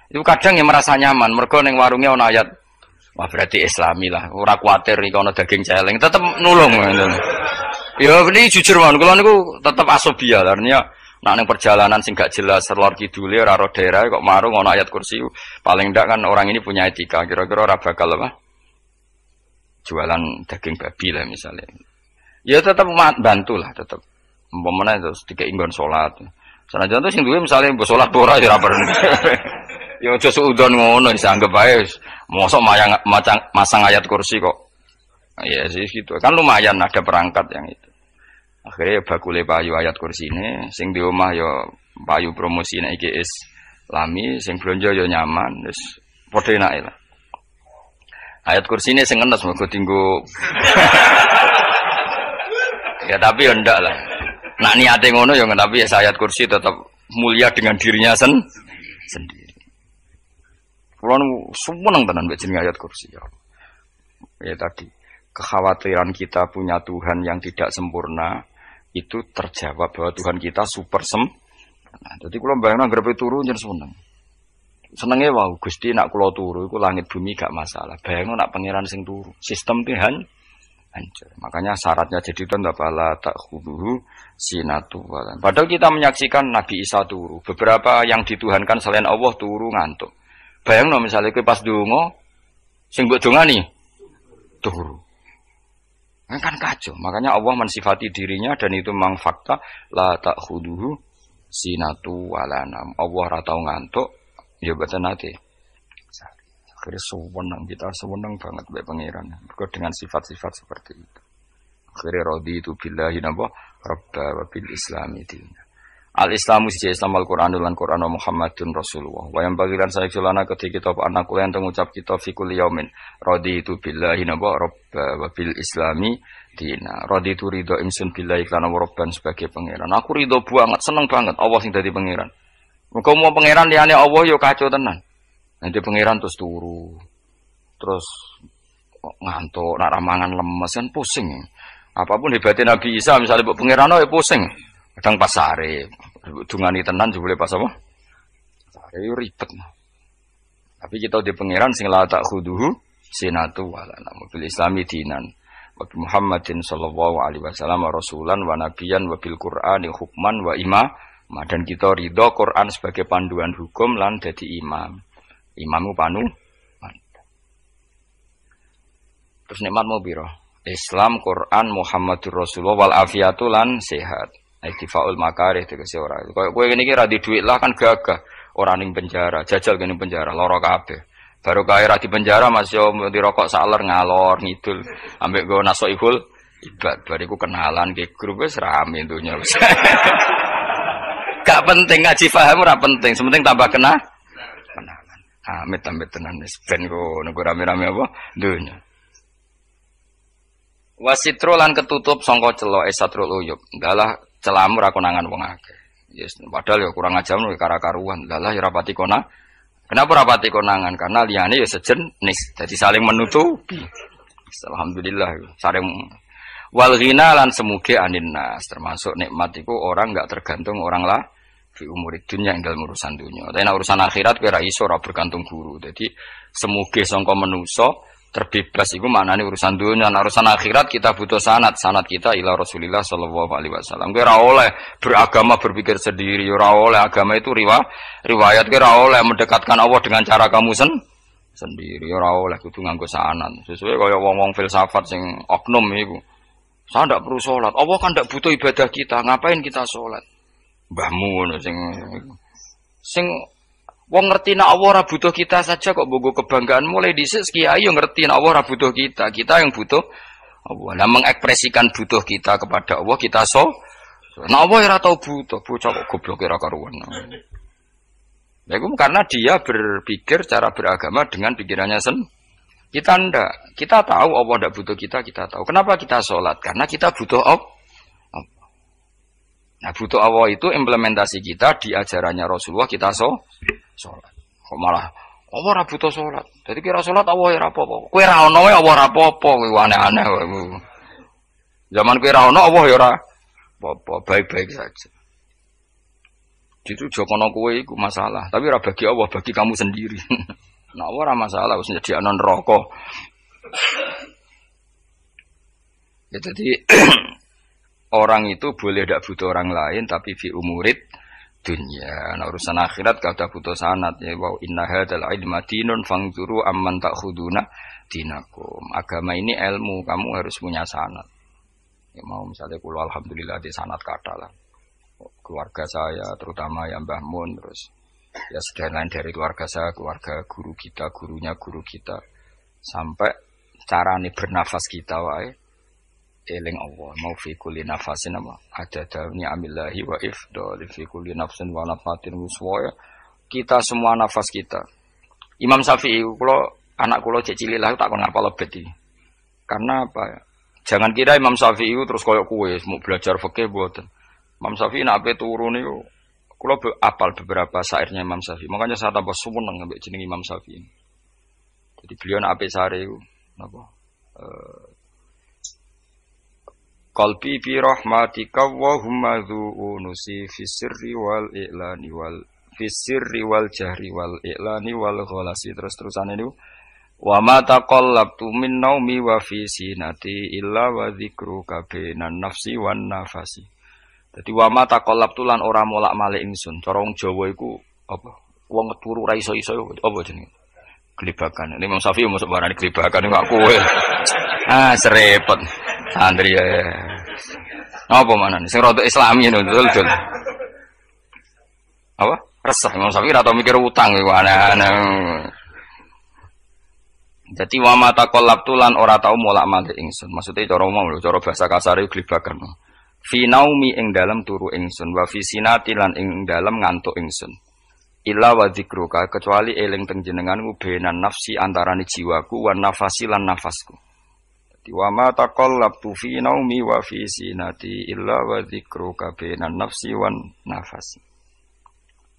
Speaker 2: Itu kadang yang merasa nyaman mergo ning warunge ana ayat. Wah, berarti Islami lah. Ora kuwatir iki ana daging celeng, tetep nulung ngono. Ya ini jujur mawon kula niku tetep asobia artinya nak ning perjalanan sing gak jelas lor kidule ora ro daerah kok marung ana ayat kursi paling ndak kan orang ini punya etika kira-kira ora bakal apa jualan daging babi lah misalnya ya tetep bantulah tetep umpamane terus dikek inggon salat sanajan to sing duwe misale mbok salat ora ya ora perlu ya aja suudon ngono dianggap bae mosok masang ayat kursi kok ya sih gitu kan lumayan ada perangkat yang itu. Akhirnya bakule payu ayat kursi ini, sing di omah yo payu promosi nek iki Islami, sing blonjo yo nyaman, wis padha enake lah. Ayat kursi ini sing ngenes mergo dinggo. Ya tapi yo ndak lah. Nak niate ngono yo tapi ya ayat kursi tetap mulia dengan dirinya sendiri. Kulo seneng tenan mbek jeneng ayat kursi ya. Ya tadi kekhawatiran kita punya Tuhan yang tidak sempurna itu terjawab bahwa Tuhan kita super sempurna. Jadi kula bayangno grepe turu njen seneng. Senenge wae Gusti nak kula turu iku langit bumi gak masalah. Bayangno nak pangeran sing turu, sistem Tuhan hancur. Makanya syaratnya jadi itu ndapala takhuduhu sinatu walan. Padahal kita menyaksikan Nabi Isa turu. Beberapa yang dituhankan selain Allah turu ngantuk. Bayangno misalnya kowe pas donga sing mbok dongani turu. Kan kacau. Makanya Allah mensifati dirinya dan itu memang fakta la ta'khuduhu sinatu walanam. Allah ora tau ngantuk Ya betul nanti. Akhirnya sewenang kita sewenang banget bae pangeran. Mergo dengan sifat-sifat seperti itu. Akhirnya raditu billahi napa rabba wa bil islami dina. Al-Islamu siji Islam Al-Qur'an lan Qur'an Muhammadun Rasulullah. Wa yang bagiran saya celana ketika kita anak kula yang mengucap kita fi kulli yaumin raditu billahi napa rabba wa bil islami dina. Raditu ridho insun billahi kana rabban sebagai pangeran. Aku ridho banget, seneng banget Allah sing dadi pangeran. Muga mau pangeran liyane Allah yo kacau tenan. Nanti pangeran terus turu. Terus ngantuk, nak ramangan lemes kan pusing. Apapun hebatnya Nabi Isa misalnya buat pangeran ya pusing. Kadang pas sare, dungani tenan juga boleh pas apa? Sare yo ribet. Tapi kita di pangeran sing la tak khuduhu sinatu wala namu bil islami dinan. Wa Muhammadin sallallahu alaihi wasallam rasulan wa nabiyan wa bil Qur'ani hukman wa imam. Dan kita ridho Quran sebagai panduan hukum lan dadi imam. Imamu panu. Terus nikmatmu piro? Islam, Quran, Muhammadur Rasulullah wal afiatu lan sehat. Istifaul makarih tegese ora. Kowe ngene iki ra di dhuwit lah kan gagah. Ora ning penjara, jajal kene penjara lara kabeh. Baru kae ra di penjara Mas yo dirokok saler ngalor ngidul ambek go nasoibul ibad. Bariku kenalan ke grup wis rame dunya wis. Gak penting ngaji paham ora penting, sementing tambah kenalan. Amit-amit tenan wis ben go nego rame-rame apa dunya. Wasitro lan ketutup sangka celo esatrul uyub. Dalah celamu ra konangan wong akeh. Yes, padahal ya kurang ajar nek kara-karuan. Dalah ya rapati konang. Kenapa rapati konangan? Karena liyane ya sejenis. Jadi saling menutupi. Alhamdulillah saling wal ghina lan semuge aninnas termasuk nikmat iku orang enggak tergantung orang lah fi umurid dunya ing dalem urusan dunya. Tapi nek urusan akhirat kowe ra iso ora bergantung guru. Jadi semuge sangka manusa terbebas itu maknanya urusan dunia, urusan akhirat kita butuh sanad kita ila Rasulillah sallallahu alaihi wasallam. Kira oleh beragama berpikir sendiri, ora oleh agama itu riwayat kira oleh mendekatkan Allah dengan cara kamu sendiri, ora oleh kudu nganggo sanad. Sesuai kaya wong-wong filsafat sing oknum iku. Saya ndak perlu salat. Allah kan ndak butuh ibadah kita, ngapain kita salat? Mbahmu ngono sing wong ngerti nek Allah ora butuh kita saja kok bogo kebanggaan mulai dhisik kiai yo ngerti nek Allah ora butuh kita yang butuh Allah. Nah mengekspresikan butuh kita kepada Allah kita nek Allah ora tau butuh, bocah kok goblok ora karuan. Ya itu karena dia berpikir cara beragama dengan pikirannya kita ndak. Kita tahu Allah ndak butuh kita tahu. Kenapa kita sholat? Karena kita butuh Allah. Nah butuh Allah itu implementasi kita di ajarannya Rasulullah kita sholat. Kok malah Allah ora butuh sholat. Jadi kira sholat Allah ora apa-apa. Kowe ra ono wae Allah ora apa-apa, kuwi aneh-aneh wae. Zaman kowe ra ono Allah ya ora apa-apa, baik-baik saja. Itu jokono kowe iku masalah, tapi ora bagi Allah, bagi kamu sendiri. Nah Allah ora masalah wis nyediakno neraka. Ya jadi orang itu boleh tidak butuh orang lain tapi fi umurid dunya. Nah urusan akhirat kada butuh sanad ya wa inna hadzal ilma dinun fangzuru amman ta'khuduna dinakum. Agama ini ilmu, kamu harus punya sanad. Ya mau misalnya kula alhamdulillah di sanad kata lah. Keluarga saya terutama ya Mbah Mun terus ya sekian lain dari keluarga saya, keluarga guru kita, gurunya guru kita sampai carane bernafas kita wae eling Allah mau fi kulli nafasin apa ada dauni amillahi wa ifdal fi kulli nafsin wa nafatin muswaya kita semua nafas kita. Imam Syafi'i kula anak kula cek cilik lah tak kon ngapal lebet iki. Karena apa? Jangan kira Imam Syafi'i terus koyo kowe mau belajar fikih mboten. Imam Syafi'i nek ape turu niku kula apal beberapa syairnya Imam Syafi'i. Makanya saya tambah seneng ambek jeneng Imam Syafi'i. Jadi beliau nek ape sare iku napa qalbi bi rahmatika wa humma dzu'unusi fi sirri wal i'lani wal fi sirri wal jahri wal i'lani wal ghalasi terus-terusan itu wa ma taqallabtu min naumi wa fi sinati illa wa dzikruka bainan nafsi wan nafasi. Dadi wa ma taqallabtu lan ora molak-malik ingsun. Cara wong Jawa iku apa? Wong turu ra iso-iso apa jenenge? Gelibakan. Ini Imam Syafi'i mosok barani gelibakan kok kowe. Serepet. Santri ya. Apa manane? Sing rada Islami ngono, betul. Apa? Resah Imam Syafi'i ora tau mikir utang iku aneh-aneh. Jadi wa mata qallabtu lan ora tau molak-malik ingsun. Maksudnya cara umum lho, cara bahasa kasare glibakan. Fi naumi ing dalem turu ingsun wa fi sinati lan ing dalem ngantuk ingsun. Illa wa dzikruka kecuali eling teng jenenganmu benan nafsi antarane jiwaku wa nafasi lan nafasku. Dadi wa mata qallabtu fi naumi wa fi sinati illa wa dzikruka benan nafsi wan nafasi.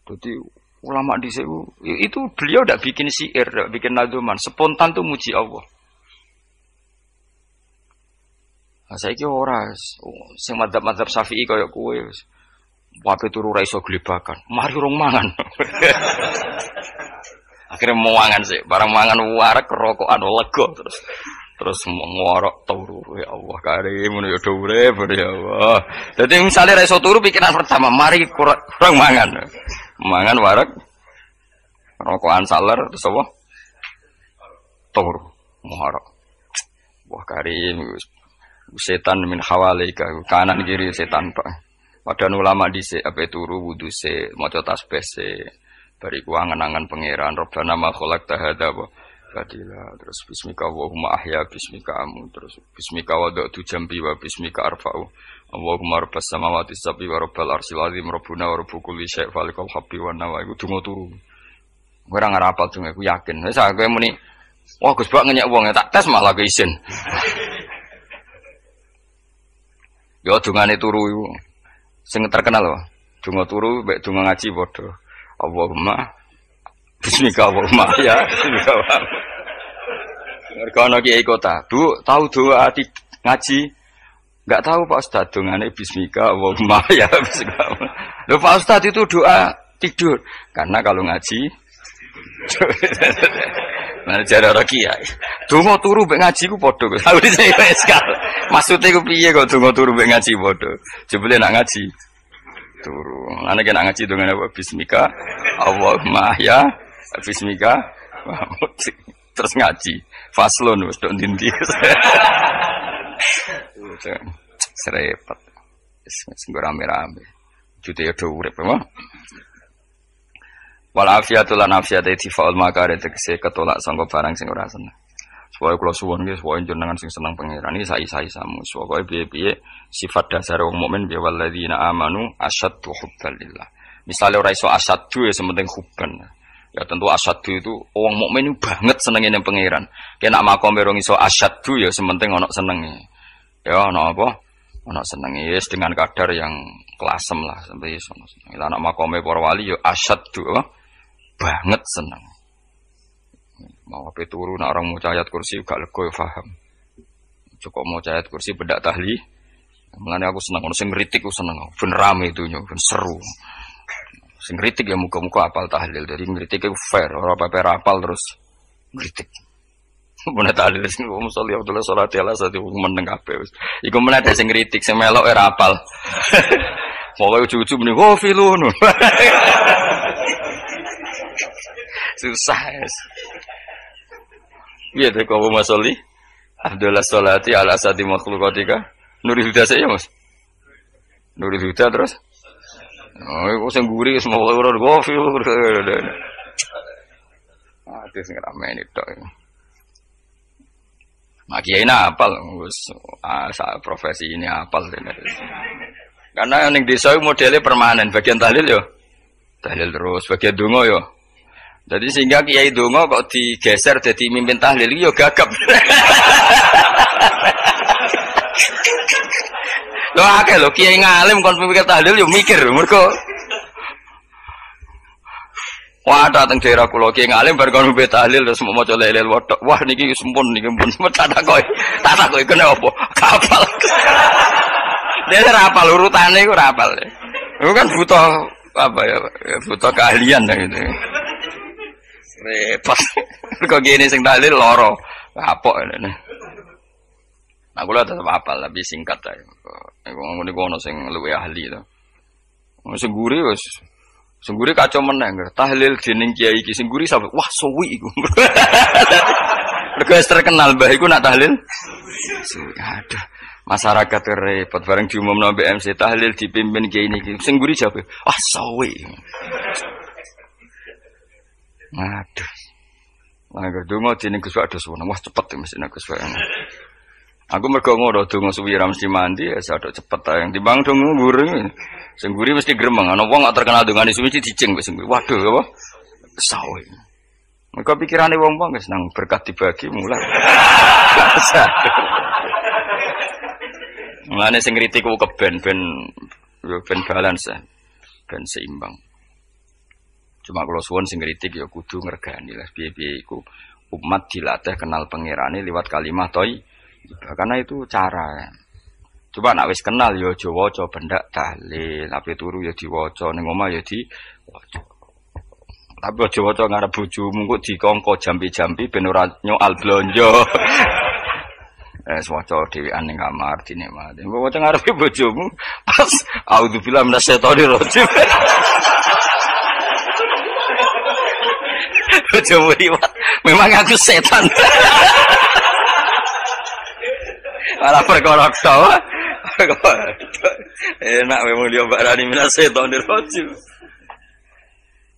Speaker 2: Jadi ulama di situ itu beliau tidak bikin syair, tidak bikin nazuman, spontan tuh muji Allah. Nah, saya kira orang, sing madzhab Syafi'i kayak kue, wape turu ra iso glebakan, mari rong mangan. Akhirnya mau mangan sih, barang mangan warak rokokan lego terus ngorok turu ya Allah karim ngono ya urip ya Allah. Jadi misalnya ra iso turu pikiran pertama, mari kurang mangan. Mangan warak rokokan saler terus apa? Turu ngorok. Wah karim setan min hawalika kanan kiri setan Pak. Padahal ulama dhisik ape turu wudu se maca tasbih se bariku angen-angen pangeran Rabbana ma khalaqta hadza badila terus bismika Allahumma ahya bismika amu terus bismika wada'tu jambi wa bismika arfa'u Allahumma rabbas samawati sab'i wa rabbal arsyil azim rabbuna wa rabbu kulli syai' falikal habbi wa nawa iku donga turu ora ngarapal donga aku yakin wis aku muni wah Gus Bak ngenyek wong tak tes malah keisin yo dungane turu iku sing terkenal lho donga turu mek donga ngaji padha Allahumma bismika Allahumma ya bismika mereka kiai kota Bu tahu doa ngaji enggak tahu Pak Ustaz dongane bismika Allahumma ya bismika lho Pak Ustaz itu doa tidur karena kalau ngaji mana cara kiai donga turu mek ngaji ku padha tahu dhisik sekal maksude ku piye kok donga turu mek ngaji padha jebule nak ngaji turu ana kena ngaji dongane apa bismika Allahumma ya bismika terus ngaji faslon wis tok ndi-ndi serepet wis rame-rame jute yo urip apa wal afiatul lan afiat tifaul makare tegese ketolak sangka barang sing ora seneng supaya kula suwun nggih supaya jenengan sing seneng pangeran iki sai-saisamu supaya piye-piye sifat dasar wong mukmin bi walladzina amanu asyaddu hubbalillah misale ora iso asyaddu ya sementing hubban. Ya tentu asyaddu itu wong mukmin banget senenge ning pangeran. Kena makome rong iso asyaddu ya sementing ana senenge. Ya ana apa? Ana senenge wis dengan kadar yang klasem lah sampai iso. Lah anak makome para wali ya asyaddu banget seneng. Mau ape turu nek orang maca ayat kursi gak lega ya paham. Cukup maca ayat kursi bedak tahli. Mulane aku seneng ono sing ngritik ku seneng. Ben rame itu ben seru. Sing kritik ya muka-muka apal tahlil dari ngritik itu fair ora apa-apa apal terus ngritik mun tahlil sing wong sholli Abdullah sholati ala sate wong meneng kabeh wis iku meneh sing ngritik sing melok ora apal pokoke ujug-ujug muni oh filun susah wis piye to kok wong sholli Abdullah sholati ala sate makhluqatika nuril huda saya Mas nuril huda terus oh, iku sing guri semua ora gofil. Ah, wis ngrame tok. Mak kiai apal wis profesi ini apal tenan. Karena ning desa modele permanen, bagian tahlil yo. Tahlil terus, bagian donga yo. Jadi sehingga kiai donga kok digeser dadi mimpin tahlil yo gagap. Lho akeh lho kiai ngalim kon mikir tahlil yo mikir mergo wah dateng daerah kula kiai ngalim bar kon mikir tahlil terus maca lelel wodok wah niki sempun niki pun tak takoki kene apa kapal dia rapal urutane iku rapal itu kan butuh apa ya butuh keahlian gitu repot kok gini sing tahlil loro kapok ngene. Nah, kula tetep apal tapi singkat ae. Ngene iku ono sing luwih ahli to. Sing guri wis sing guri kacau meneh tahlil dening kiai iki sing guri sampe wah suwi iku. Mergo terkenal mbah iku nak tahlil. Aduh, masyarakat repot bareng diumumno mbek MC tahlil dipimpin kiai niki. Sing guri jabe, ah suwi. Aduh. Lah donga dene Gus Wak dos wah cepet mesti Gus Wak. Aku mergo ngono donga suwi ra mesti mandi ya sadok cepet ae. Timbang donga mburi. Sing mburi mesti gremeng. Ana wong gak terkenal dongane suwi dicing wis mburi. Waduh apa? Sawe. Mergo pikirane wong-wong wis nang berkat dibagi mulai. Mulane sing kritik ku keben ben balance, ben seimbang. Cuma kalau suwon sing kritik ya kudu ngergani lah piye-piye iku umat dilatih kenal pangerane liwat kalimat thayyibah. Karena itu cara. Coba nek wis kenal ya aja waca bendak tahlil, ape turu ya diwaca, ning omah ya diwaca. Tapi aja waca ngarep bojomu kok dikongko jampi-jampi ben ora nyoal blonjo. Waca dhewean ning kamar dinikmati. Mbok waca ngarepe bojomu pas auzubillahi minasyaitonir rajim. Bojomu liwat, memang aku setan. Malah perkara tok. Enak memang dia barani minasyaitonir rajim.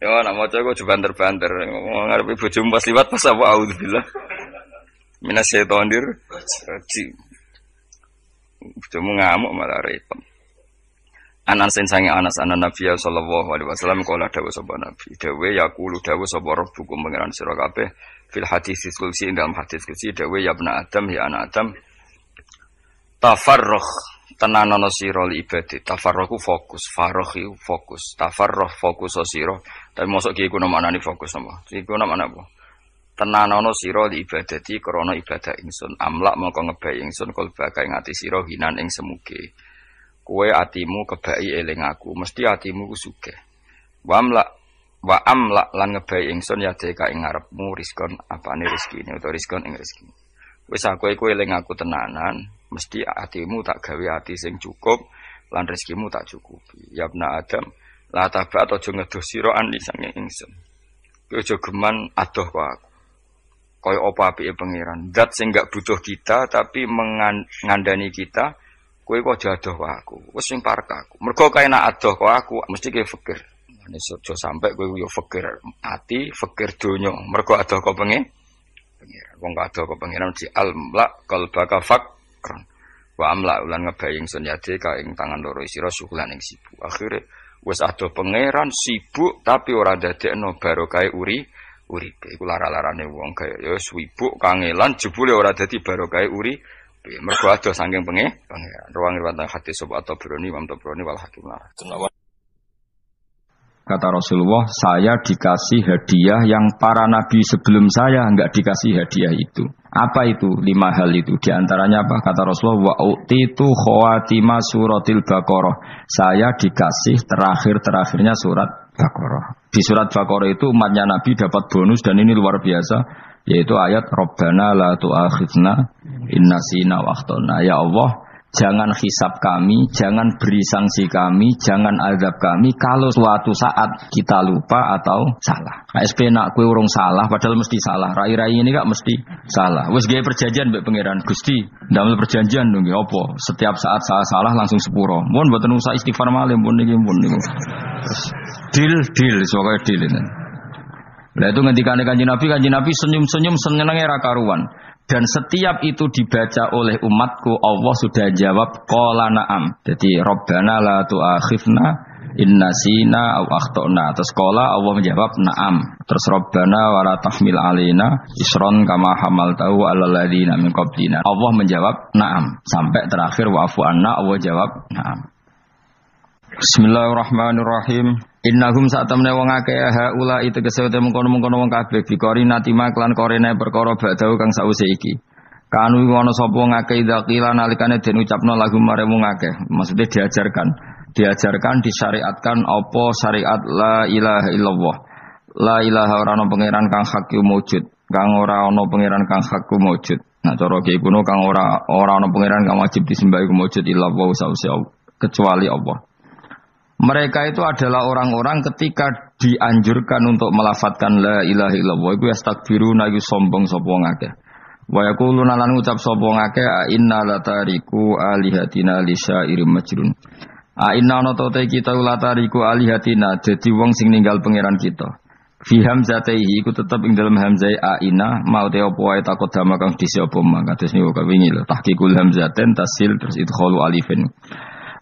Speaker 2: Ya nak maca kok banter-banter. Ngarepe bojomu pas liwat pas apa auzubillah. Minasyaitonir rajim. Bojomu ngamuk malah repot. Anas sange Anas anan Nabi sallallahu alaihi wasallam kala dawuh sapa Nabi dawuh yaqulu dawuh sapa rabbukum pangeran sira kabeh fil hadis qudsi dalam hadis qudsi dawuh ya ibna adam ya anak adam tafarruh tenanono sira li ibadah tafarruhu fokus faraghi fokus tafarruh fokus sira tapi mosok ki iku maknane fokus apa iku maknane apa tenanono sira li ibadati krana ibadah ingsun amlak mongko ngebai ingsun kul baka ing ati sira hinan ing semuge. Kowe atimu kebaki eling aku, mesti atimu ku sugih. Wa amla lan ngebai ingsun ya deka ing ngarepmu rizkon apane rezekine utawa rizkon ing rezeki. Wis aku eling aku tenanan, mesti atimu tak gawe ati sing cukup lan rezekimu tak cukupi. Ya ibna Adam, la tabat aja ngedoh sira ani sange ingsun. Kowe aja geman adoh kok aku. Kaya apa apike pangeran, zat sing gak butuh kita tapi mengandani kita. Kowe kok adoh kok aku, wis sing parek aku. Mergo kaenak adoh kok aku, mesti kowe fikir. Nek aja sampe kowe yo fikir ati, fikir donya. Mergo adoh kok pengen. Wong adoh kok pengen di almla qalbaka fakran. Wa amla ulan ngebaying sun yade ka ing tangan loro sira syukulan ing sibuk. Akhire wis adoh pangeran sibuk tapi ora dadekno barokah uripe. Iku lara-larane wong kaya ya sibuk kangelan jebule ora dadi barokah uripe. Mergo adoh saking pangeran. Ruang riwayat hadis sapa Tabrani Imam Tabrani wal Hakim.
Speaker 3: Kata Rasulullah, saya dikasih hadiah yang para nabi sebelum saya enggak dikasih hadiah itu. Apa itu? 5 hal itu. Di antaranya apa? Kata Rasulullah, wa utitu khawatima suratil Baqarah. Saya dikasih terakhir-terakhirnya surat Baqarah. Di surat Baqarah itu umatnya Nabi dapat bonus dan ini luar biasa, yaitu ayat Rabbana la tu'akhidna innasina wa akhtana. Ya Allah, jangan hisab kami, jangan beri sanksi kami, jangan azab kami kalau suatu saat kita lupa atau salah. ASP nak kue urung salah padahal mesti salah. Rai-rai ini gak mesti salah. Wes gawe perjanjian mbek pangeran Gusti, ndamel perjanjian dong nggih apa? Setiap saat salah langsung sepuro. Mun mboten usah istighfar malih pun niku. Deal soalnya deal ini. Lah itu ngendikane Kanjeng Nabi senyum-senyum senenge ra karuan. Dan setiap itu dibaca oleh umatku, Allah sudah jawab qala na'am. Jadi Rabbana la tu'akhifna innasina aw akhtana. Terus qala Allah menjawab na'am. Terus Rabbana wa la tahmil alaina isron kama hamaltahu 'alal ladzina min qablina. Allah menjawab na'am. Sampai terakhir wa'fu anna Allah jawab na'am. Bismillahirrahmanirrahim. Innahum sa'tamne wong akeh haula itu kesewete mengkono-mengkono wong kabeh bikori natima klan korene perkara badau kang sause iki. Kanu ana sapa ngakeh dzakila nalikane den ucapno lagu mare wong akeh. Maksudnya diajarkan disyariatkan apa syariat la ilaha illallah. La ilaha ora ana pangeran kang hak wujud, kang ora ana pangeran kang hak wujud. Nah cara iki kuno kang ora ana pangeran kang wajib disembah iku wujud illallah sause kecuali Allah. Mereka itu adalah orang-orang ketika dianjurkan untuk melafadzkan la ilaha illallah iku yastakbiruna iku sombong sapa ngakeh. Wa yaquluna lan ngucap sapa ngakeh inna latariku alihatina lisyairim majrun. Inna ana ta kita latariku alihatina dadi wong sing ninggal pangeran kita. Fi hamzataihi iku tetep ing dalam hamzai aina mau te apa wae takut dama kang disi apa mah kados niku kawingi lho tahqiqul hamzaten tasil terus idkhalu alifin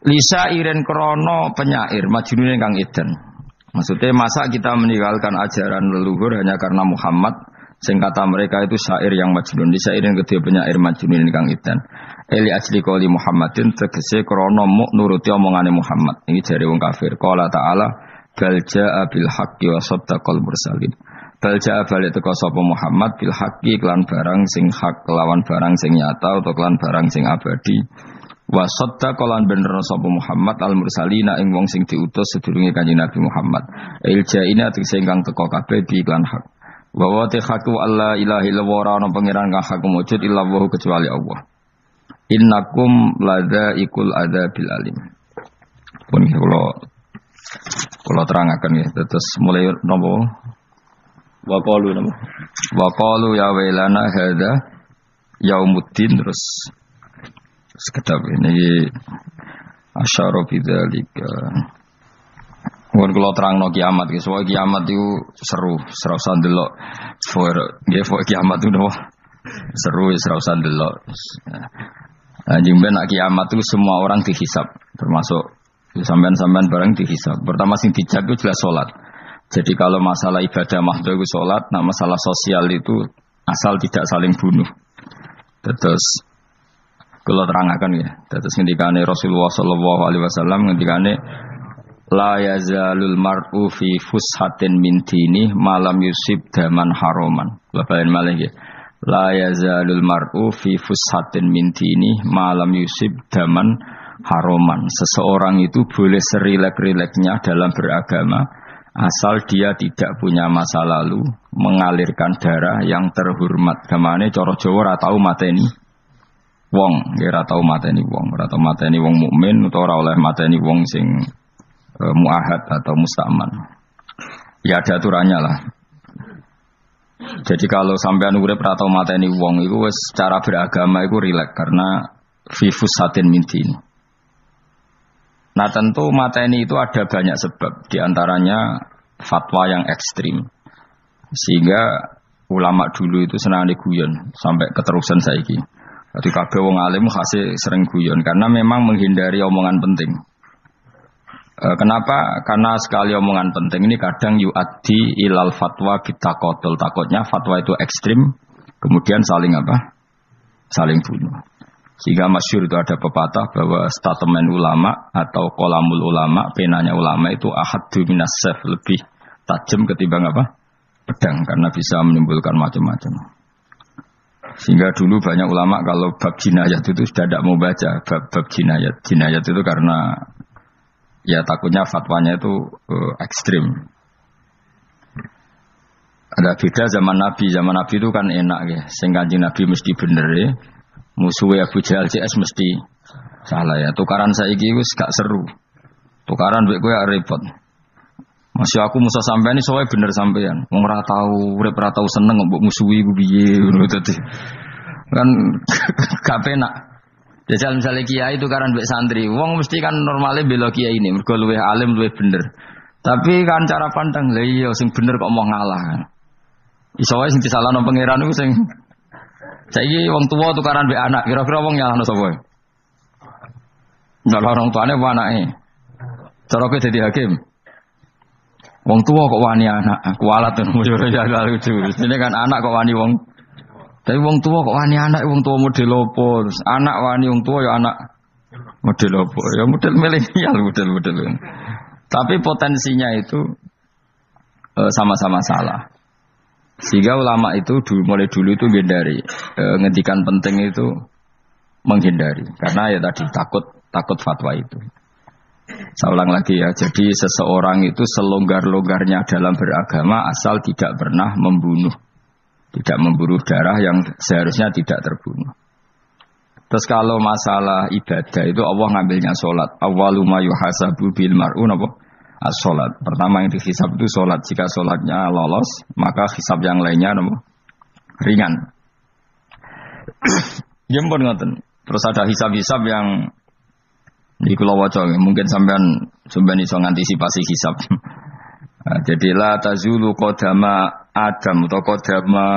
Speaker 3: lisa iren krono penyair majnun kang edan maksudnya masa kita meninggalkan ajaran leluhur hanya karena Muhammad sing kata mereka itu syair yang majnun lisa iren kedhe penyair majnun kang edan eli asli qoli Muhammadin tegese krono muk nuruti omongane Muhammad ini jare wong kafir qala ta'ala bal jaa bil haqqi wa saddaqal mursalin. Bal jaa balik teko sapa Muhammad bil haqqi kelan barang sing hak lawan barang sing nyata utawa kelan barang sing abadi. Wa saddaqal lan bener sapa Muhammad al mursalina ing wong sing diutus sedurunge Kanjeng Nabi Muhammad. Il jaina tegese ingkang teko kabeh bi iklan hak. Wa wa haqqu alla ilaha illallah ora ana pangeran kang hak wujud illallah kecuali Allah. Innakum ladaikul adabil alim. Pun kalau terangaken ya, terus mulai nopo waqalu ya wailana hadza yaumuddin terus sekedap ini asyara bidzalika. Mun kula terangno kiamat iki, soal kiamat itu seru, ora usah ndelok. Nggih, kiamat itu nopo? Seru wis ora usah ndelok. Anjing ben kiamat itu semua orang dihisab, termasuk sampean-sampean bareng dihisab. Pertama sing dijak itu jelas salat. Jadi kalau masalah ibadah mahdhu itu salat, nah masalah sosial itu asal tidak saling bunuh. Terus kalau terangkan ya, terus ngendikane Rasulullah sallallahu alaihi wasallam ngendikane la yazalul mar'u fi fushatin min dini malam yusib daman haroman. Labain malih ya. La yazalul mar'u fi fushatin min dini malam yusib daman haroman. Seseorang itu boleh serilek-rileknya dalam beragama asal dia tidak punya masa lalu mengalirkan darah yang terhormat. Gamane cara Jawa ora tau mateni wong, ora tau mateni wong, ora tau mateni wong mukmin utawa ora oleh mateni wong sing muahad atau mustaman. Ya ada aturannya lah. Jadi kalau sampean urip ora tau mateni wong iku wis cara beragama iku rilek karena fifus satin mintin. Nah tentu mateni itu ada banyak sebab, diantaranya fatwa yang ekstrim. Sehingga ulama dulu itu senang diguyon sampai keterusan saiki. Jadi kabeh wong alim khase sering guyon karena memang menghindari omongan penting. Kenapa? Karena sekali omongan penting ini kadang yu'addi ilal fatwa bitaqatul. Takutnya fatwa itu ekstrim, kemudian saling apa? Saling bunuh. Sehingga masyhur itu ada pepatah bahwa statement ulama atau kolamul ulama, penanya ulama itu ahaddu minas sayf, lebih tajam ketimbang apa? Pedang, karena bisa menimbulkan macam-macam. Sehingga dulu banyak ulama kalau bab jinayat itu sudah tidak mau baca bab jinayat. Jinayat itu karena ya takutnya fatwanya itu ekstrim. Ada beda zaman Nabi itu kan enak ya. Sing Kanjeng Nabi mesti bener ya. Musuhnya Abu Jahal CS mesti salah ya. Tukaran saiki wis gak seru. Tukaran mbek kowe repot. Masih aku musuh sampean iki soalnya bener sampean. Wong ora tau urip ora tau seneng mbok musuhi ku piye ngono dadi. Kan gak penak. Jajal misalnya kiai tukaran mbek santri, wong mesti kan normalnya bela kiai ini, mergo luwih alim luwih bener. Tapi kan cara pandang lha iya sing bener kok mau ngalah. Iso wae sing disalahno pangeran iku sing saiki wong tuwa tukaran mbek anak, kira-kira wong nyalahno sapa? Nyalah orang tuane apa anake? Cara kowe dadi hakim. Wong tuwa kok wani anak, kualat to yo ya lucu. Ini kan anak kok wani wong. Tapi wong tua kok wani anak, wong tua model opo? Anak wani wong tua ya anak model opo? Ya model milenial model. Tapi potensinya itu sama-sama salah. Sehingga ulama itu mulai dulu itu menghindari ngendikan penting itu menghindari karena ya tadi takut fatwa itu. Saya ulang lagi ya. Jadi seseorang itu selonggar-longgarnya dalam beragama asal tidak pernah membunuh. Tidak membunuh darah yang seharusnya tidak terbunuh. Terus kalau masalah ibadah itu Allah ngambilnya sholat. Awwalu ma yuhasabu bil mar'u napa? As-sholat. Pertama yang dihisab itu sholat. Jika sholatnya lolos, maka hisab yang lainnya napa? Ringan. Jempol ngoten. Terus ada hisab-hisab yang di kula waca mungkin sampean iso ngantisipasi hisab. Nah, jadi la tazulu qadama Adam atau qadama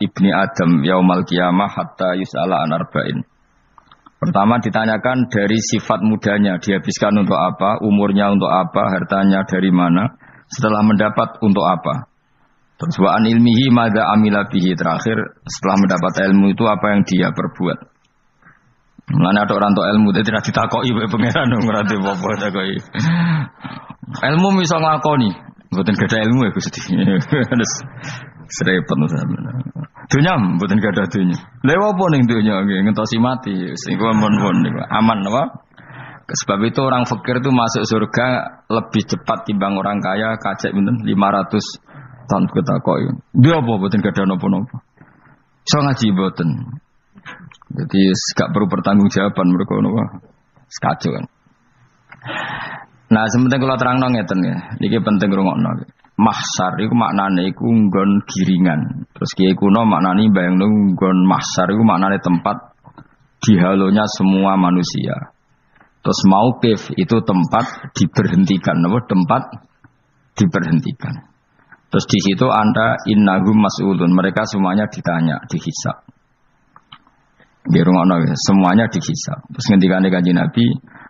Speaker 3: ibni Adam yaumal qiyamah hatta yus'ala an arba'in. Pertama ditanyakan dari sifat mudanya, dihabiskan untuk apa, umurnya untuk apa, hartanya dari mana, setelah mendapat untuk apa. Terus wa an ilmihi madza amila bihi, terakhir setelah mendapat ilmu itu apa yang dia perbuat. Mulane ada orang tok ilmu tidak ditakoki pangeran ora apa takoki. Ilmu bisa nglakoni, mboten gadah ilmu ya Gusti. Terus serepet sampeyan. Dunya mboten gadah dunya. Lha apa ning dunya nggih ngentosi mati, sing mon-mon niku aman apa? Sebab itu orang fakir itu masuk surga lebih cepat timbang orang kaya kacek pinten 500 tahun ketakoki. Dia apa mboten gadah napa-napa. Iso ngaji mboten. Jadi gak perlu pertanggungjawaban mereka napa. Sekacau kan. Nah, sementing kula terangno ngeten ya. Iki penting rungokno. Mahsyar iku maknane iku nggon giringan. Terus kiai kuno maknane bayangno nggon mahsyar iku maknane tempat dihalonya semua manusia. Terus mauqif itu tempat diberhentikan, apa tempat diberhentikan. Terus di situ Anda innahum mas'ulun, mereka semuanya ditanya, dihisab. Dirungokno semuanya dihisab. Terus ngendikane Kanjeng Nabi,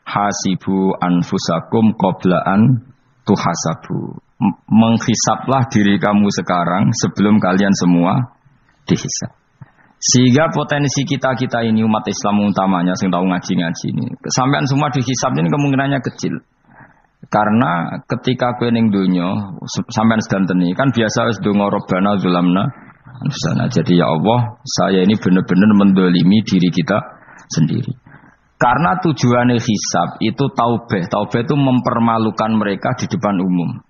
Speaker 3: hasibu anfusakum qabla an tuhasabu. Menghisablah diri kamu sekarang sebelum kalian semua dihisab. Sehingga potensi kita ini umat Islam utamanya sing tahu ngaji-ngaji ini, sampean semua dihisab ini kemungkinannya kecil. Karena ketika kowe ning donya sampean sedanteni kan biasa wis donga Rabbana zulamna anfusana. Jadi ya Allah, saya ini benar-benar mendolimi diri kita sendiri. Karena tujuannya hisab itu taubah. Taubah itu mempermalukan mereka di depan umum.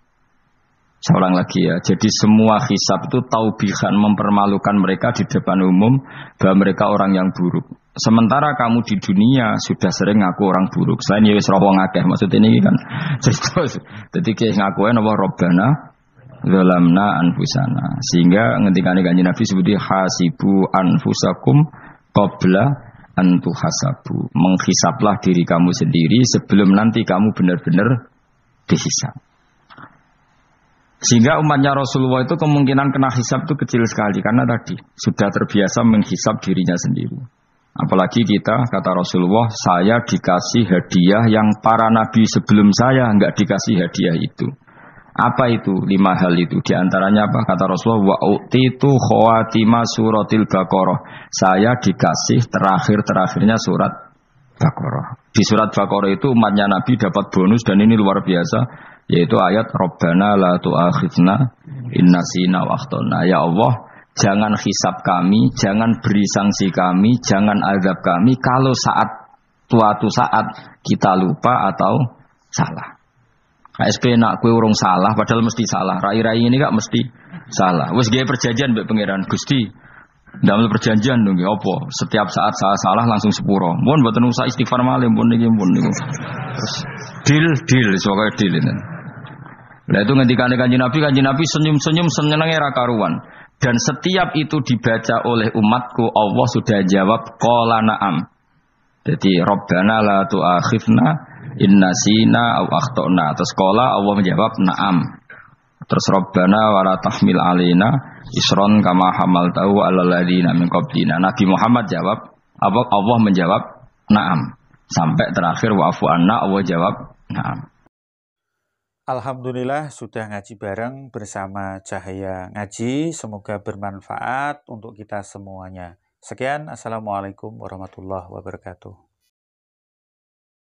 Speaker 3: Seorang lagi ya, jadi semua hisab itu taubihan, mempermalukan mereka di depan umum bahwa mereka orang yang buruk. Sementara kamu di dunia sudah sering ngaku orang buruk. Selain ya wis wong akeh, maksud ini kan cerita. Jadi kayak ngakuin apa Rabbana zalamna anfusana. Sehingga ngendikane Kanjeng Nabi sebuti hasibu anfusakum qabla an tuhasabu. Menghisablah diri kamu sendiri sebelum nanti kamu benar-benar dihisab. Sehingga umatnya Rasulullah itu kemungkinan kena hisab itu kecil sekali karena tadi sudah terbiasa menghisab dirinya sendiri. Apalagi kita, kata Rasulullah, saya dikasih hadiah yang para nabi sebelum saya enggak dikasih hadiah itu. Apa itu? 5 hal itu. Di antaranya apa? Kata Rasulullah, wa utitu khawatima suratil Baqarah. Saya dikasih terakhir-terakhirnya surat Baqarah. Di surat Baqarah itu umatnya Nabi dapat bonus dan ini luar biasa. Yaitu ayat Rabbana la tu'akhidna innasina wa akhtana. Ya Allah, jangan hisab kami, jangan beri sanksi kami, jangan azab kami kalau suatu saat kita lupa atau salah. KSP nak kue urung salah padahal mesti salah. Rai-rai ini gak mesti salah. Wes gawe perjanjian mbek pangeran Gusti. Ndamel perjanjian dong apa? Setiap saat saya salah langsung sepuro. Mun mboten usah istighfar malih pun niku. Terus deal soalnya deal ini. Lah itu ngendikane Kanjeng Nabi senyum-senyum senenge ra karuan. Dan setiap itu dibaca oleh umatku, Allah sudah jawab qala na'am. Jadi Rabbana la tu'akhifna in nasina aw akhtana. Terus qala Allah menjawab na'am. Terus Rabbana wa la tahmil alaina isron kama hamaltahu 'alal ladzina min qablina. Nabi Muhammad jawab, Allah menjawab na'am. Sampai terakhir wa'fu anna, Allah jawab na'am.
Speaker 4: Alhamdulillah sudah ngaji bareng bersama Cahaya Ngaji. Semoga bermanfaat untuk kita semuanya. Sekian, Assalamualaikum warahmatullahi wabarakatuh.